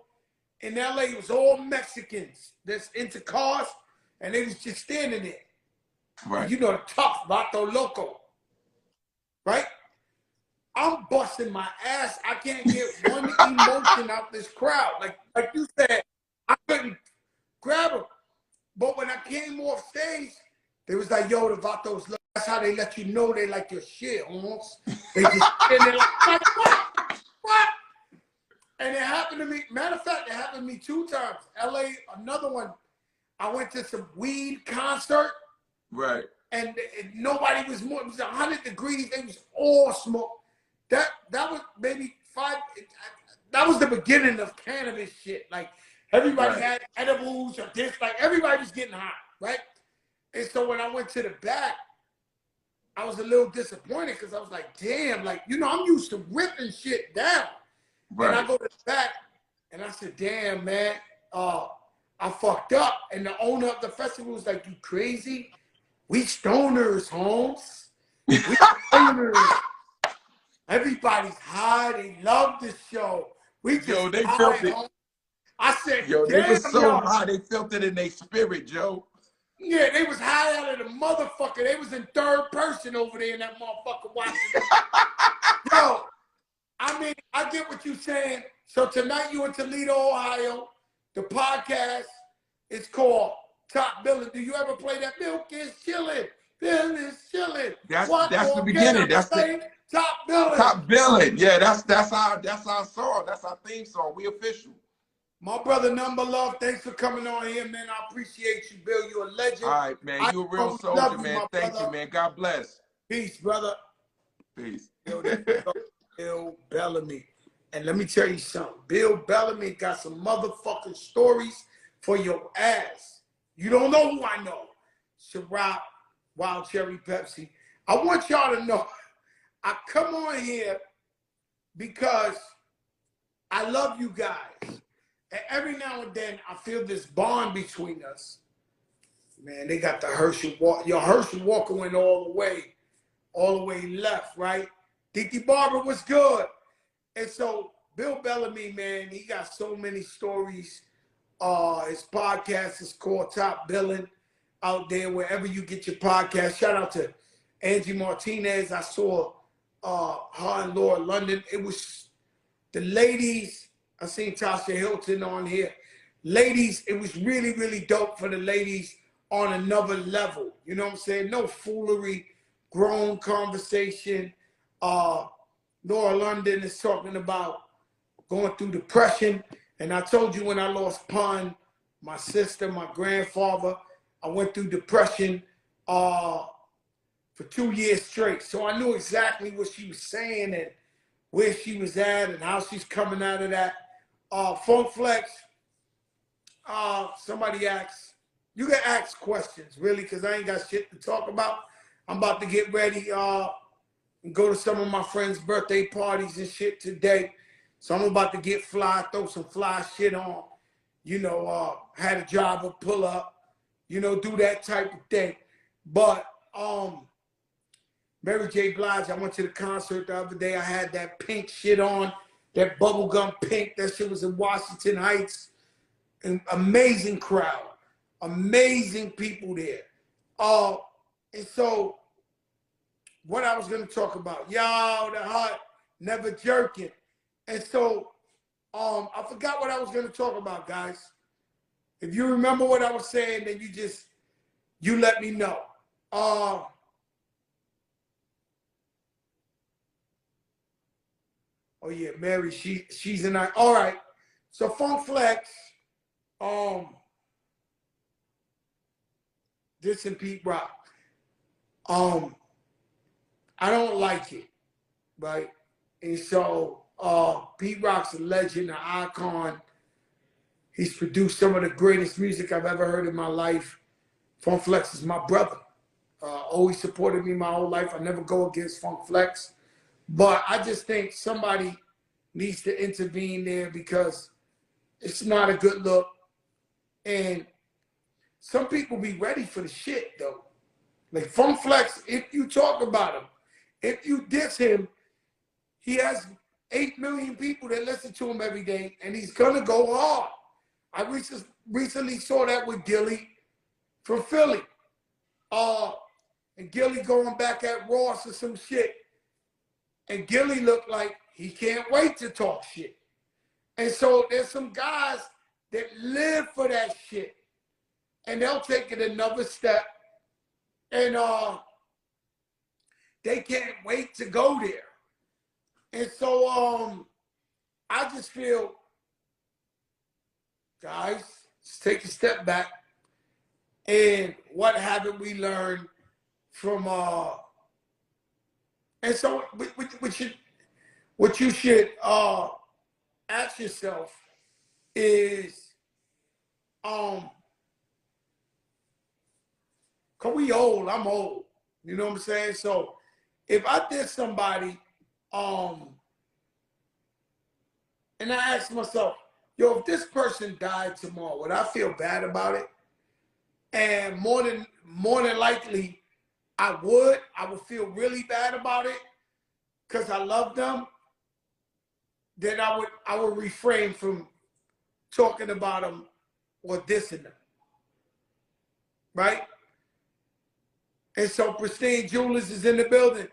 in LA. It was all Mexicans that's into cars, and they was just standing there. Right. You know, the tough, Vato Loco. Right? I'm busting my ass. I can't get one emotion out this crowd. Like you said, I couldn't grab them. But when I came off stage, they was like, yo, the Vatos, that's how they let you know they like your shit, almost. They just, and they're like, And it happened to me. Matter of fact, it happened to me 2 times. LA, another one. I went to some weed concert. Right. And nobody was more. It was 100 degrees. They was all smoke. That was maybe 5. That was the beginning of cannabis shit. Like everybody had edibles or this. Like everybody was getting high, right? And so when I went to the back, I was a little disappointed because I was like, damn, like, you know, I'm used to ripping shit down. Right. And I go to the back and I said, damn, man, I fucked up. And the owner of the festival was like, you crazy? We stoners, Holmes. We stoners. Everybody's high. They love the show. We just Yo, they high, felt it. Holmes. I said, Yo, they damn, was so y'all. high, they felt it in their spirit, Joe. Yeah, they was high out of the motherfucker. They was in third person over there in that motherfucker watching. Yo, I mean, I get what you're saying. So tonight you in Toledo, Ohio. The podcast is called Top Billing. Do you ever play that? Milk is chilling. Bill is chilling. That's What the beginning. That's the Top Billing. Top Billing. Yeah, that's our song. That's our theme song. We official. My brother Number Love, thanks for coming on here, man. I appreciate you, Bill. You're a legend. All right, man. You a real soldier, man. Thank you, man. God bless. Peace, brother. Peace. Bill Bellamy. And let me tell you something. Bill Bellamy got some motherfucking stories for your ass. You don't know who I know. Ciroc, Wild Cherry Pepsi. I want y'all to know, I come on here because I love you guys. And every now and then, I feel this bond between us. Man, they got the Herschel Walker. Your Herschel Walker went all the way left, right? Dickie Barber was good. And so, Bill Bellamy, man, he got so many stories. His podcast is called Top Billing out there, wherever you get your podcast. Shout out to Angie Martinez. I saw her and Laura London. It was the ladies. I seen Tasha Hilton on here. Ladies, it was really, really dope for the ladies on another level. You know what I'm saying? No foolery, grown conversation. Laura London is talking about going through depression. And I told you when I lost Pun, my sister, my grandfather, I went through depression for 2 years straight. So I knew exactly what she was saying and where she was at and how she's coming out of that. Funk Flex, somebody asks, you can ask questions, really, because I ain't got shit to talk about. I'm about to get ready and go to some of my friends' birthday parties and shit today. So I'm about to get fly, throw some fly shit on. You know, had a job of pull up, you know, do that type of thing. But Mary J. Blige, I went to the concert the other day. I had that pink shit on. That bubblegum pink, that shit was in Washington Heights. An amazing crowd. Amazing people there. And so, what I was going to talk about, y'all, the heart never jerking. And so, I forgot what I was going to talk about, guys. If you remember what I was saying, then you let me know. Oh yeah, Mary, she's in. All right. So Funk Flex, this and Pete Rock. I don't like it, right? And so Pete Rock's a legend, an icon. He's produced some of the greatest music I've ever heard in my life. Funk Flex is my brother. Always supported me my whole life. I never go against Funk Flex. But I just think somebody needs to intervene there because it's not a good look. And some people be ready for the shit, though. Like Funk Flex, if you talk about him, if you diss him, he has 8 million people that listen to him every day, and he's going to go hard. I recently saw that with Gilly from Philly. And Gilly going back at Ross or some shit. And Gilly looked like he can't wait to talk shit. And so there's some guys that live for that shit. And they'll take it another step. And they can't wait to go there. And so I just feel, guys, let's take a step back. And what haven't we learned from and so what you should ask yourself is, cause we old, I'm old. You know what I'm saying? So if I did somebody, and I asked myself, yo, if this person died tomorrow, would I feel bad about it? And more than likely, I would feel really bad about it because I love them. Then I would refrain from talking about them or dissing them, right? And so Pristine Jewelers is in the building.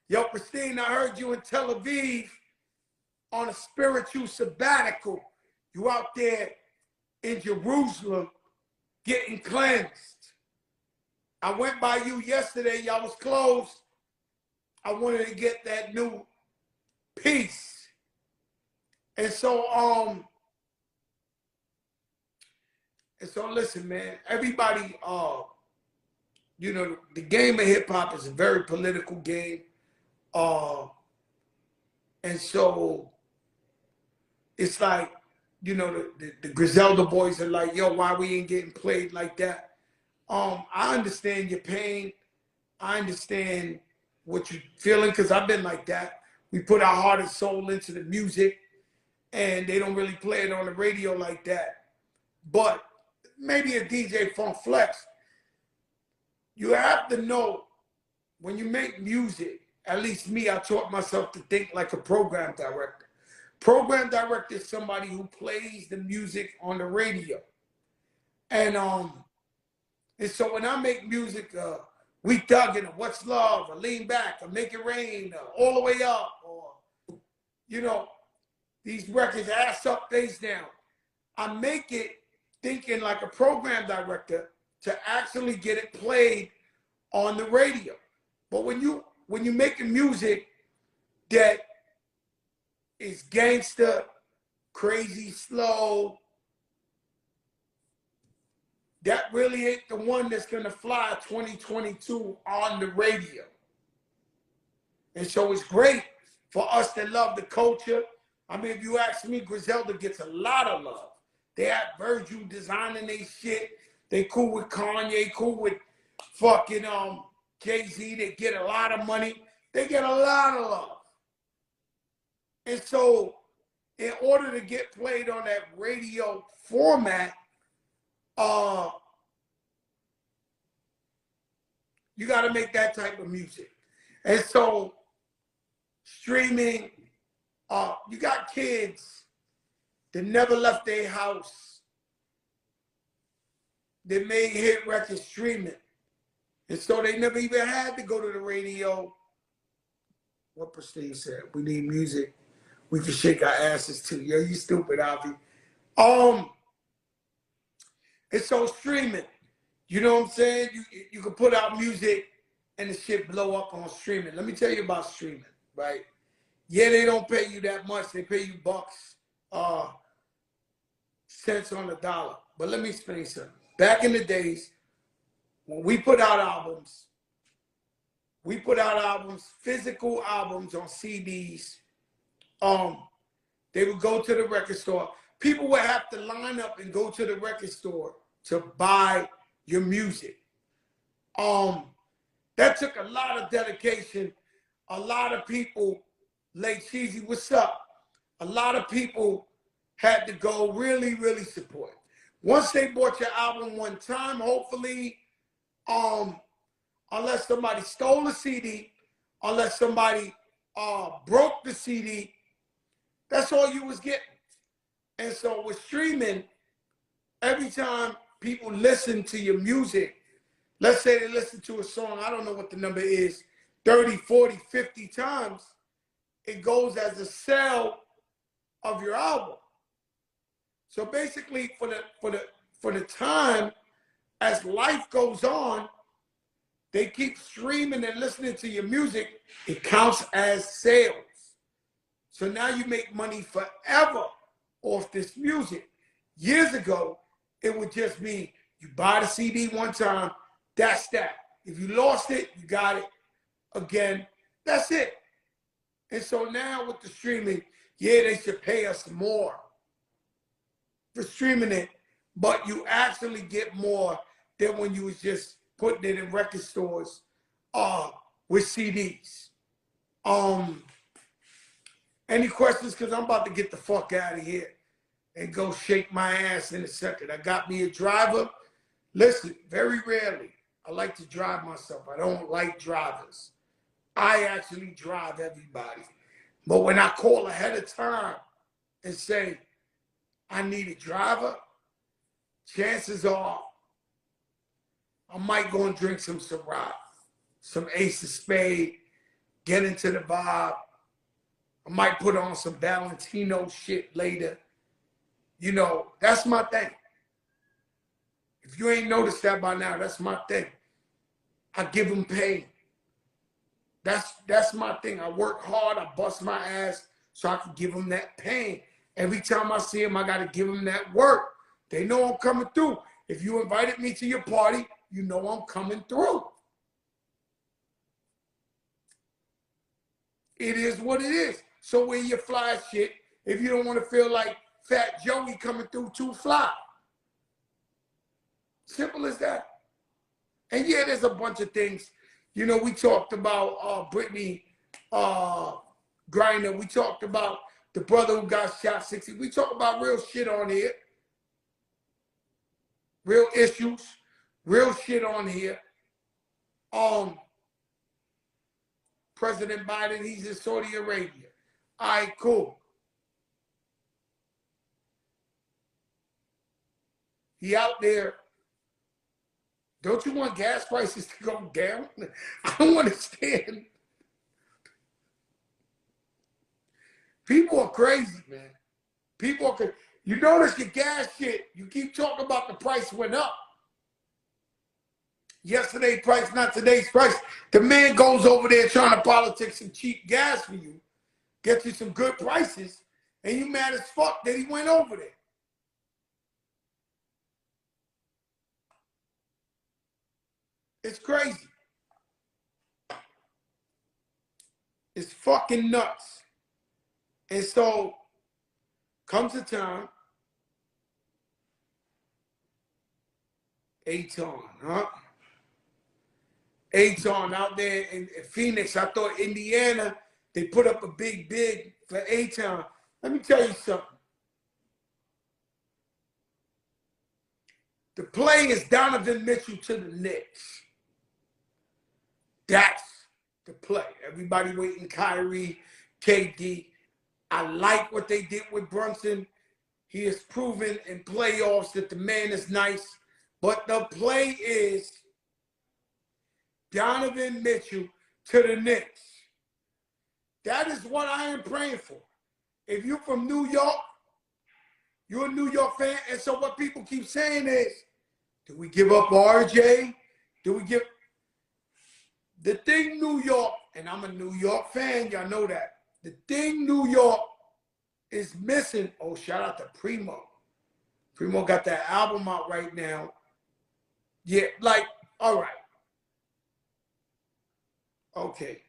Yo, Pristine, I heard you in Tel Aviv on a spiritual sabbatical. You out there in Jerusalem getting cleansed. I went by you yesterday. Y'all was closed. I wanted to get that new piece. And so, listen, man, everybody, you know, the game of hip hop is a very political game. And so it's like, you know, the Griselda boys are like, yo, why we ain't getting played like that? I understand your pain. I understand what you're feeling, because I've been like that. We put our heart and soul into the music, and they don't really play it on the radio like that. But maybe a DJ Funk Flex, you have to know when you make music, at least me, I taught myself to think like a program director. Program director is somebody who plays the music on the radio. And so when I make music, We Thuggin', or What's Love, or Lean Back, or Make It Rain, or All the Way Up, or, you know, these records, Ass Up, Face Down, I make it thinking like a program director to actually get it played on the radio. But when you're making music that is gangster, crazy, slow, that really ain't the one that's gonna fly 2022 on the radio. And so it's great for us that love the culture. I mean, if you ask me, Griselda gets a lot of love. They have Virgil designing their shit. They cool with Kanye, cool with fucking Jay-Z. They get a lot of money. They get a lot of love. And so in order to get played on that radio format, you got to make that type of music. And so streaming, you got kids that never left their house, that made hit records streaming. And so they never even had to go to the radio. What Pristine said, we need music. We can shake our asses too. Yo, you stupid, Avi. And so streaming, you know what I'm saying? You can put out music and the shit blow up on streaming. Let me tell you about streaming, right? Yeah, they don't pay you that much. They pay you bucks, cents on the dollar. But let me explain something. Back in the days, when we put out albums, physical albums on CDs. They would go to the record store. People would have to line up and go to the record store to buy your music. That took a lot of dedication. A lot of people, Late Cheesy, what's up? A lot of people had to go really, really support. Once they bought your album one time, hopefully, unless somebody stole a CD, unless somebody broke the CD, that's all you was getting. And so with streaming, every time people listen to your music, let's say they listen to a song, I don't know what the number is, 30, 40, 50 times, it goes as a sale of your album. So basically for the time, as life goes on, they keep streaming and listening to your music, it counts as sales. So now you make money forever off this music. Years ago, it would just be you buy the CD one time, that's that. If you lost it, you got it again, that's it. And so now with the streaming, yeah, they should pay us more for streaming it, but you actually get more than when you was just putting it in record stores with CDs. Any questions? Because I'm about to get the fuck out of here and go shake my ass in a second. I got me a driver. Listen, very rarely I like to drive myself. I don't like drivers. I actually drive everybody. But when I call ahead of time and say, I need a driver, chances are I might go and drink some Ciroc, some Ace of Spade, get into the vibe. I might put on some Valentino shit later. You know, that's my thing. If you ain't noticed that by now, that's my thing. I give them pain. That's my thing. I work hard. I bust my ass so I can give them that pain. Every time I see them, I got to give them that work. They know I'm coming through. If you invited me to your party, you know I'm coming through. It is what it is. So wear your fly shit if you don't want to feel like Fat Joey coming through too fly. Simple as that. And yeah, there's a bunch of things. You know, we talked about Brittany Griner. We talked about the brother who got shot 60. We talk about real shit on here. Real issues. Real shit on here. President Biden, he's in Saudi Arabia. All right, cool. He out there. Don't you want gas prices to go down? I don't understand. People are crazy, man. People are crazy. You notice your gas shit, you keep talking about the price went up. Yesterday's price, not today's price. The man goes over there trying to politic some cheap gas for you, get you some good prices, and you mad as fuck that he went over there. It's crazy. It's fucking nuts. And so, comes a time, Aton, huh? Aton out there in Phoenix. I thought Indiana, they put up a big bid for Aton. Let me tell you something. The play is Donovan Mitchell to the Knicks. That's the play. Everybody waiting Kyrie, KD. I like what they did with Brunson. He has proven in playoffs that the man is nice. But the play is Donovan Mitchell to the Knicks. That is what I am praying for. If you're from New York, you're a New York fan. And so what people keep saying is, do we give up RJ? Do we give... The thing New York, and I'm a New York fan, y'all know that. The thing New York is missing, oh, shout out to Primo. Primo got that album out right now. Yeah, like, all right. Okay.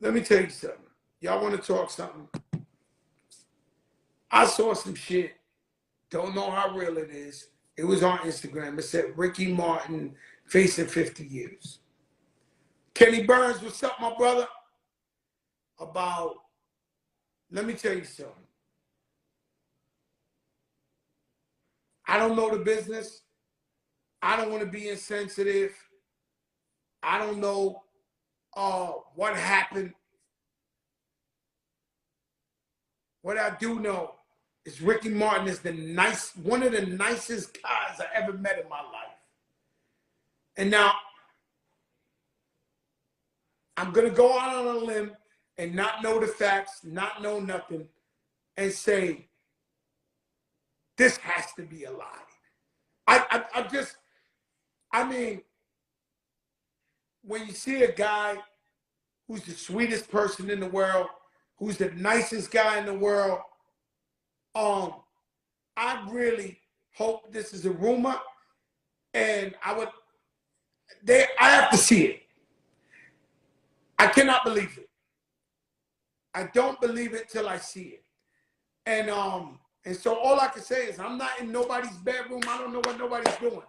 Let me tell you something. Y'all want to talk something? I saw some shit. Don't know how real it is. It was on Instagram. It said Ricky Martin facing 50 years. Kenny Burns, what's up, my brother? Let me tell you something. I don't know the business. I don't want to be insensitive. I don't know what happened. What I do know is Ricky Martin is one of the nicest guys I ever met in my life. And now, I'm going to go out on a limb and not know the facts, not know nothing, and say, this has to be a lie. I mean, when you see a guy who's the sweetest person in the world, who's the nicest guy in the world, I really hope this is a rumor, and I have to see it. I cannot believe it. I don't believe it till I see it. And so all I can say is I'm not in nobody's bedroom. I don't know what nobody's doing.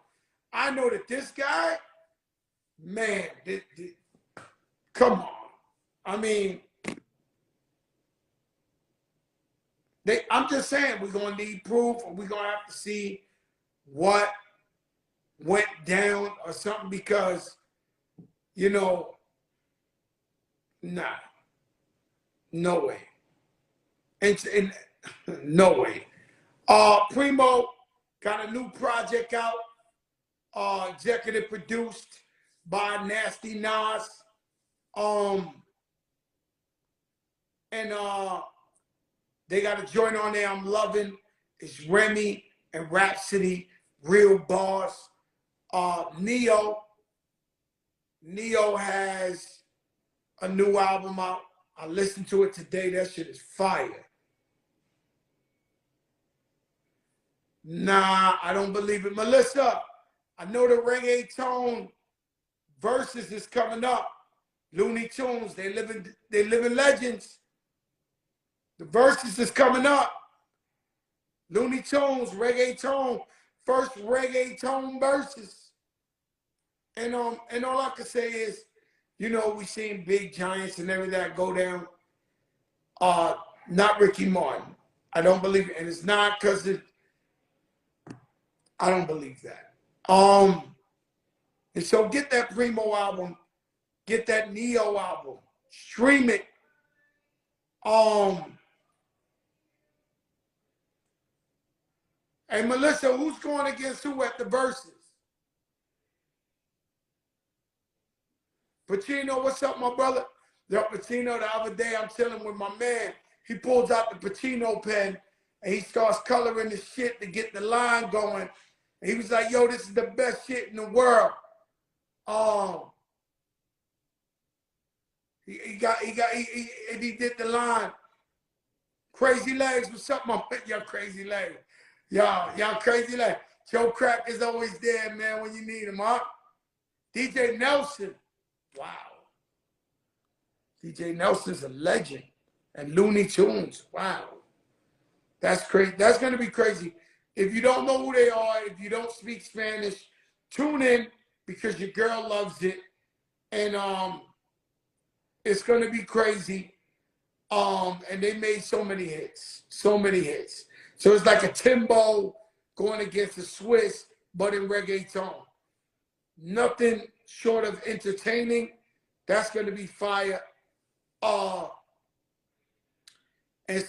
I know that this guy, man, come on. I mean, I'm just saying we're going to need proof, or we're going to have to see what went down or something, because, you know, nah, no way. And no way. Primo got a new project out, executive produced by Nasty Nas. And they got a joint on there I'm loving. It's Remy and Rhapsody, Real Boss. Neo has a new album out. I listened to it today. That shit is fire. Nah, I don't believe it. Melissa, I know the reggaeton verses is coming up. Looney Tunes, they living legends. The verses is coming up. Looney Tunes, reggaeton, first reggaeton verses. And all I can say is, you know, we seen big giants and everything that go down. Not Ricky Martin. I don't believe it. And it's not because I don't believe that. And so get that Primo album, get that Neo album, stream it. Hey, Melissa, who's going against who at the verses? Pacino, what's up, my brother? Yo, Pacino, the other day, I'm chilling with my man. He pulls out the Pacino pen, and he starts coloring the shit to get the line going. And he was like, yo, this is the best shit in the world. He did the line. Crazy Legs, what's up, my y'all crazy legs? Y'all crazy legs. Joe Crack is always there, man, when you need him, huh? DJ Nelson. Wow. DJ Nelson's a legend. And Looney Tunes. Wow. That's crazy. That's going to be crazy. If you don't know who they are, if you don't speak Spanish, tune in because your girl loves it. And it's going to be crazy. And they made so many hits. So many hits. So it's like a Timbo going against a Swiss, but in reggaeton. Nothing short of entertaining. That's going to be fire. And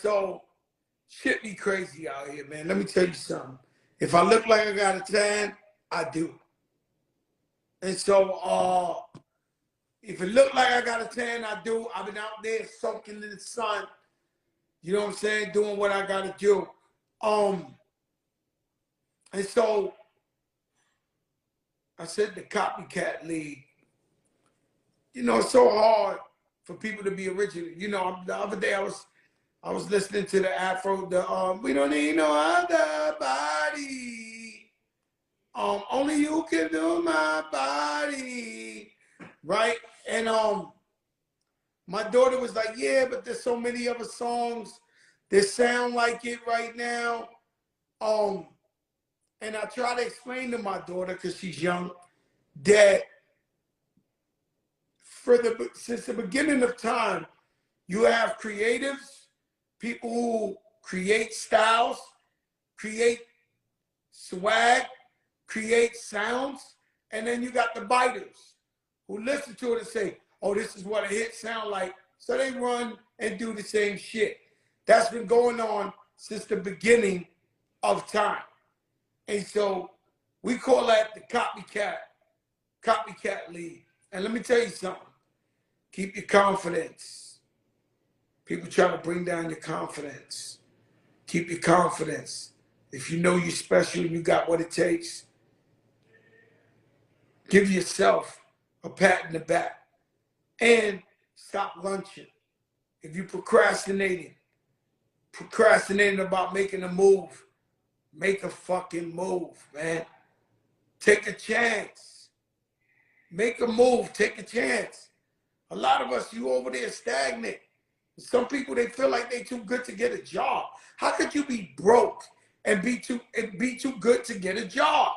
so shit be crazy out here, man. Let me tell you something. If I look like I got a tan, I do. And so if it look like I got a tan, I do. I've been out there soaking in the sun. You know what I'm saying? Doing what I got to do. And so I said the Copycat League. You know, it's so hard for people to be original. You know, the other day I was listening to the Afro, we don't need no other body. Only you can do my body. Right? And my daughter was like, yeah, but there's so many other songs that sound like it right now. And I try to explain to my daughter, because she's young, that since the beginning of time, you have creatives, people who create styles, create swag, create sounds, and then you got the biters who listen to it and say, oh, this is what a hit sound like. So they run and do the same shit. That's been going on since the beginning of time. And so we call that the Copycat League. And let me tell you something. Keep your confidence. People try to bring down your confidence. Keep your confidence. If you know you're special and you got what it takes, give yourself a pat in the back. And stop lunching. If you procrastinating about making a move, make a fucking move, man. Take a chance. Make a move, take a chance. A lot of us, you over there stagnant. Some people, they feel like they too good to get a job. How could you be broke and be too good to get a job?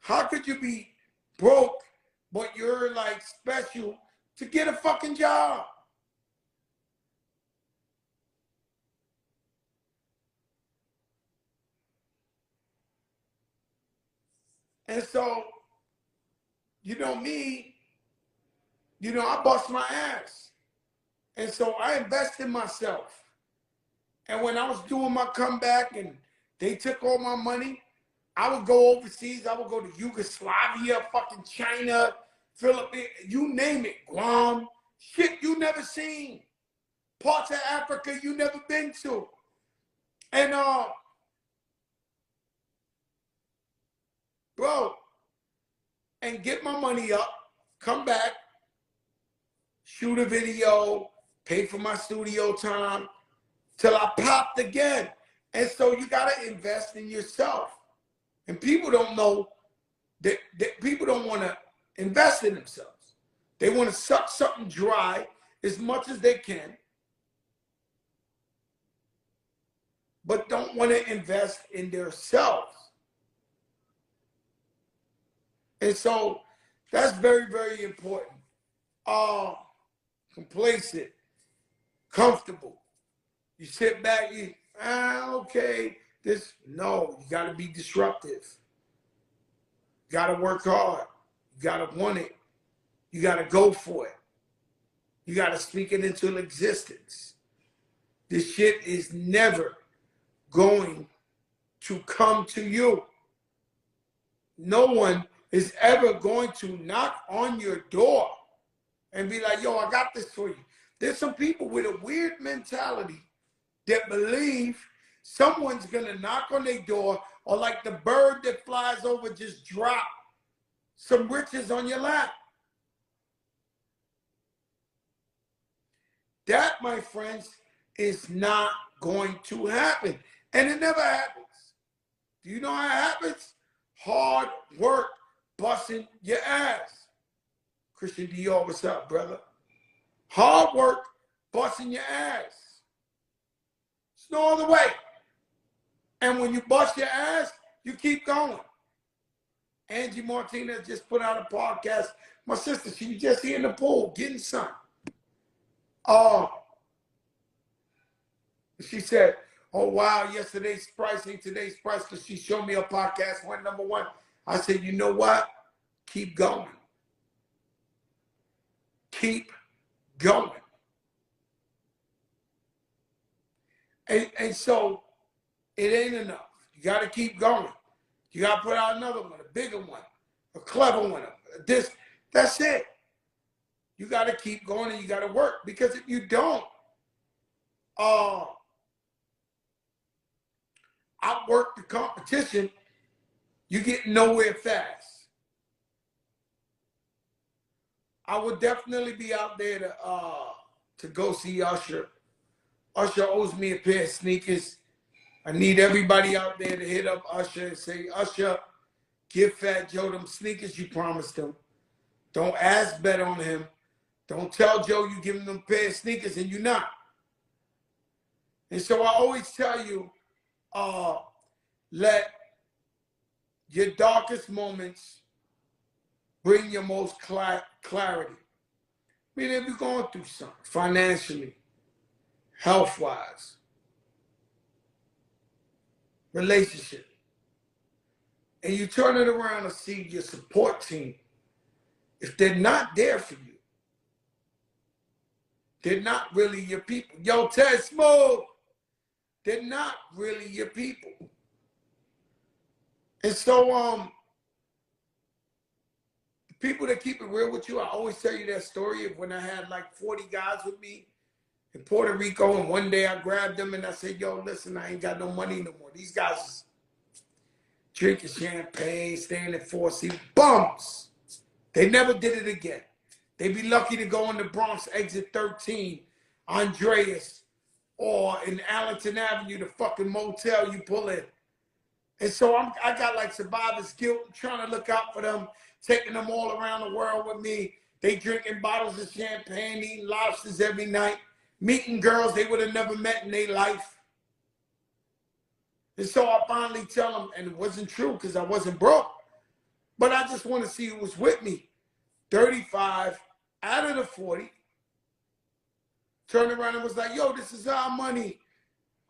How could you be broke, but you're like special to get a fucking job? And so, you know me, I bust my ass. And so I invest in myself. And when I was doing my comeback and they took all my money, I would go overseas. I would go to Yugoslavia, fucking China, Philippines, you name it, Guam, shit you never seen. Parts of Africa you never been to. And bro, and get my money up, come back, shoot a video, pay for my studio time, till I popped again. And so you gotta invest in yourself. And people don't know that people don't want to invest in themselves. They want to suck something dry as much as they can, but don't want to invest in themselves. And so that's very, very important. Complacent, comfortable. You sit back, okay. No, you got to be disruptive. You got to work hard. You got to want it. You got to go for it. You got to speak it into existence. This shit is never going to come to you. No one is ever going to knock on your door and be like, yo, I got this for you. There's some people with a weird mentality that believe someone's gonna knock on their door, or like the bird that flies over, just drop some riches on your lap. That, my friends, is not going to happen. And it never happens. Do you know how it happens? Hard work, busting your ass. Christian Dior, what's up, brother? Hard work, busting your ass. There's no other way. And when you bust your ass, you keep going. Angie Martinez just put out a podcast. My sister, she was just here in the pool getting sun. She said, oh, wow, yesterday's price ain't today's price, because she showed me a podcast, went #1. I said, you know what? Keep going. Keep going. And so it ain't enough. You got to keep going. You got to put out another one, a bigger one, a clever one. That's it. You got to keep going and you got to work. Because if you don't outwork the competition, you get nowhere fast. I would definitely be out there to go see Usher. Usher owes me a pair of sneakers. I need everybody out there to hit up Usher and say, Usher, give Fat Joe them sneakers you promised him. Don't ask bet on him. Don't tell Joe you give him them pair of sneakers and you're not. And so I always tell you, let your darkest moments bring your most clarity. I mean, if you're going through something financially, health-wise, relationship, and you turn it around and see your support team, if they're not there for you, they're not really your people. Yo, Ted Smooth, they're not really your people. And so, the people that keep it real with you, I always tell you that story of when I had like 40 guys with me in Puerto Rico, and one day I grabbed them and I said, yo, listen, I ain't got no money no more. These guys drinking champagne, staying at 4C. Bums. They never did it again. They be lucky to go on the Bronx exit 13, Andreas, or in Allenton Avenue, the fucking motel you pull in. And so I got like survivor's guilt. I'm trying to look out for them, taking them all around the world with me. They drinking bottles of champagne, eating lobsters every night, meeting girls they would have never met in their life. And so I finally tell them, and it wasn't true because I wasn't broke, but I just want to see who was with me. 35 out of the 40 turned around and was like, yo, this is our money.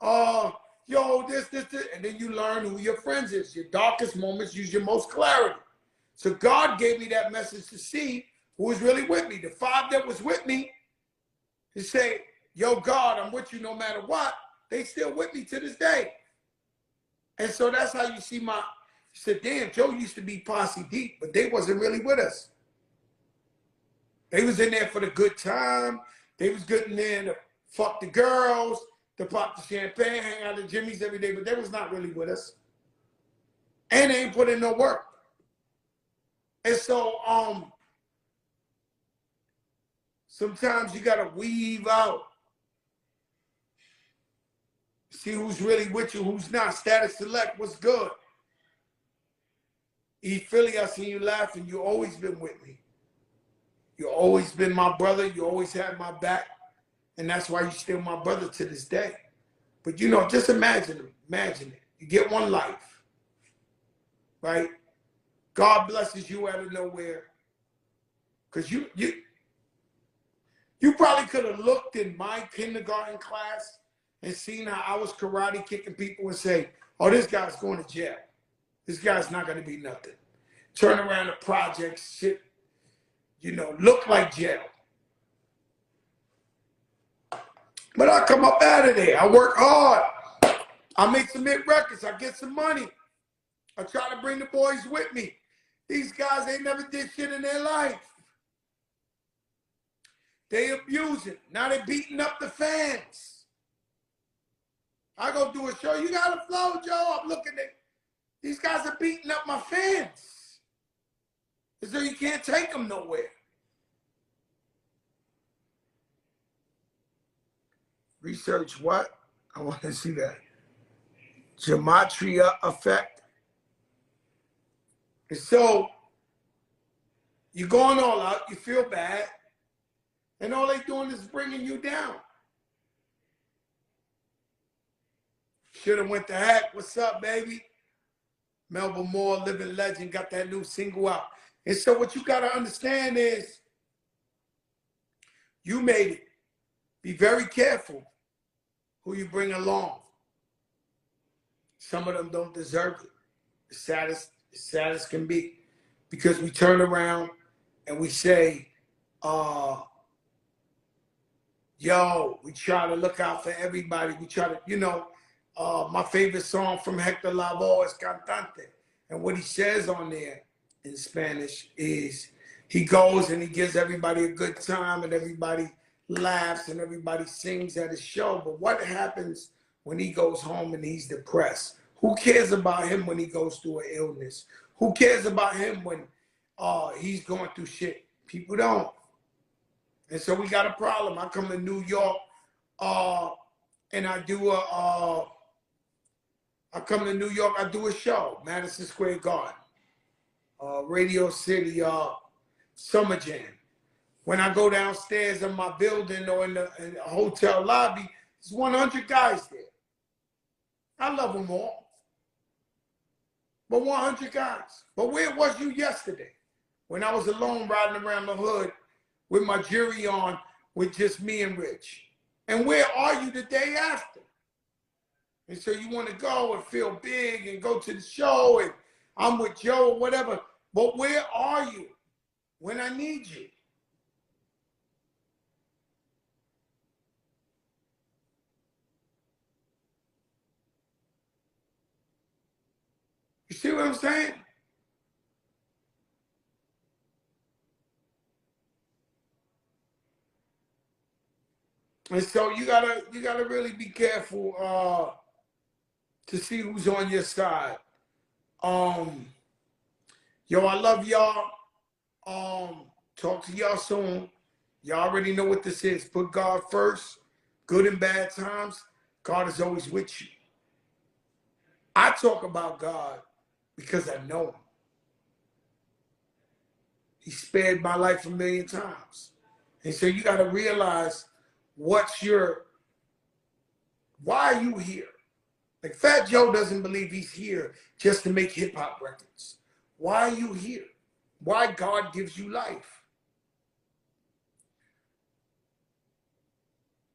Yo, this. And then you learn who your friends is. Your darkest moments use your most clarity. So God gave me that message to see who was really with me. The 5 that was with me, to say, yo, God, I'm with you no matter what. They still with me to this day. And so that's how you see you said, damn, Joe used to be posse deep, but they wasn't really with us. They was in there for the good time. They was good in there to fuck the girls, to pop the champagne, hang out at Jimmy's every day, but they was not really with us. And they ain't put in no work. And so sometimes you gotta weave out. See who's really with you, who's not. Status select, what's good? E Philly, I seen you laughing. You always been with me. You always been my brother. You always had my back. And that's why you still my brother to this day. But you know, just imagine it. You get one life, right? God blesses you out of nowhere. Because you probably could have looked in my kindergarten class and seen how I was karate kicking people and say, oh, this guy's going to jail. This guy's not going to be nothing. Turn around the projects, shit, you know, look like jail. But I come up out of there. I work hard. I make some hit records. I get some money. I try to bring the boys with me. These guys, they never did shit in their life. They abusing. Now they beating up the fans. I go do a show. You got a flow, Joe. I'm looking at these guys are beating up my fans. And so you can't take them nowhere. Research what? I want to see that. Gematria effect. And so you're going all out. You feel bad. And all they doing is bringing you down. Should have went to Hack. What's up, baby? Melba Moore, living legend, got that new single out. And so what you got to understand is you made it. Be very careful who you bring along. Some of them don't deserve it. The saddest can be. Because we turn around and we say, yo, we try to look out for everybody. We try to, you know, my favorite song from Hector Lavoe is Cantante. And what he says on there in Spanish is he goes and he gives everybody a good time and everybody laughs and everybody sings at his show. But what happens when he goes home and he's depressed? Who cares about him when he goes through an illness? Who cares about him when he's going through shit? People don't. And so we got a problem. I come to New York and I do a show, Madison Square Garden, Radio City, Summer Jam. When I go downstairs in my building or in the hotel lobby, there's 100 guys there. I love them all. But 100 guys. But where was you yesterday? When I was alone riding around the hood with my jury on with just me and Rich. And where are you the day after? And so you want to go and feel big and go to the show and I'm with Joe or whatever. But where are you when I need you? You see what I'm saying? And so you gotta really be careful to see who's on your side. Yo, I love y'all. Talk to y'all soon. Y'all already know what this is. Put God first. Good and bad times. God is always with you. I talk about God because I know him. He spared my life a million times. And so you got to realize why are you here? Like Fat Joe doesn't believe he's here just to make hip hop records. Why are you here? Why God gives you life?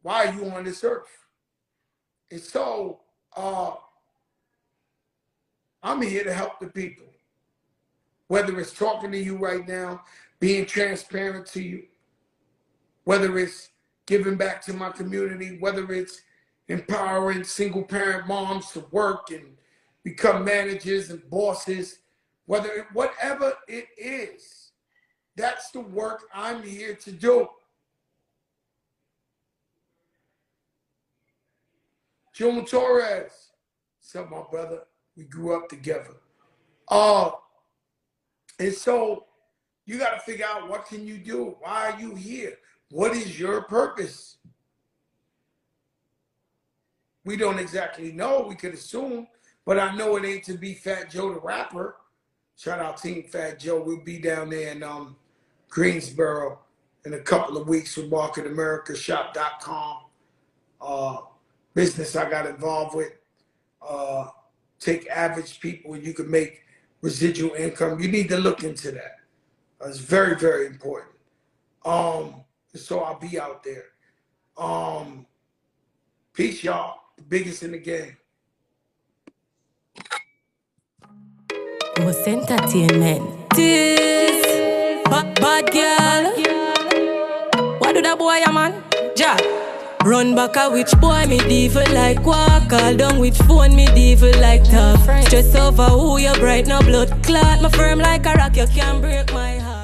Why are you on this earth? And so I'm here to help the people. Whether it's talking to you right now, being transparent to you, whether it's giving back to my community, whether it's empowering single parent moms to work and become managers and bosses, whatever it is, that's the work I'm here to do. June Torres, what's up, my brother? We grew up together. And so you got to figure out, what can you do? Why are you here? What is your purpose? We don't exactly know. We could assume, but I know it ain't to be Fat Joe the rapper. Shout out Team Fat Joe. We'll be down there in Greensboro in a couple of weeks with marketamericashop.com. Business I got involved with. Take average people and you can make residual income. You need to look into that. It's very, very important. So I'll be out there. Peace, y'all. The biggest in the game. Was entertainment. This bad girl. What do that boy, man? Ja. Run back a which boy me devil like walk. Call down which phone me devil like talk. Stress over who you bright no blood clot. My firm like a rock, you can't break my heart.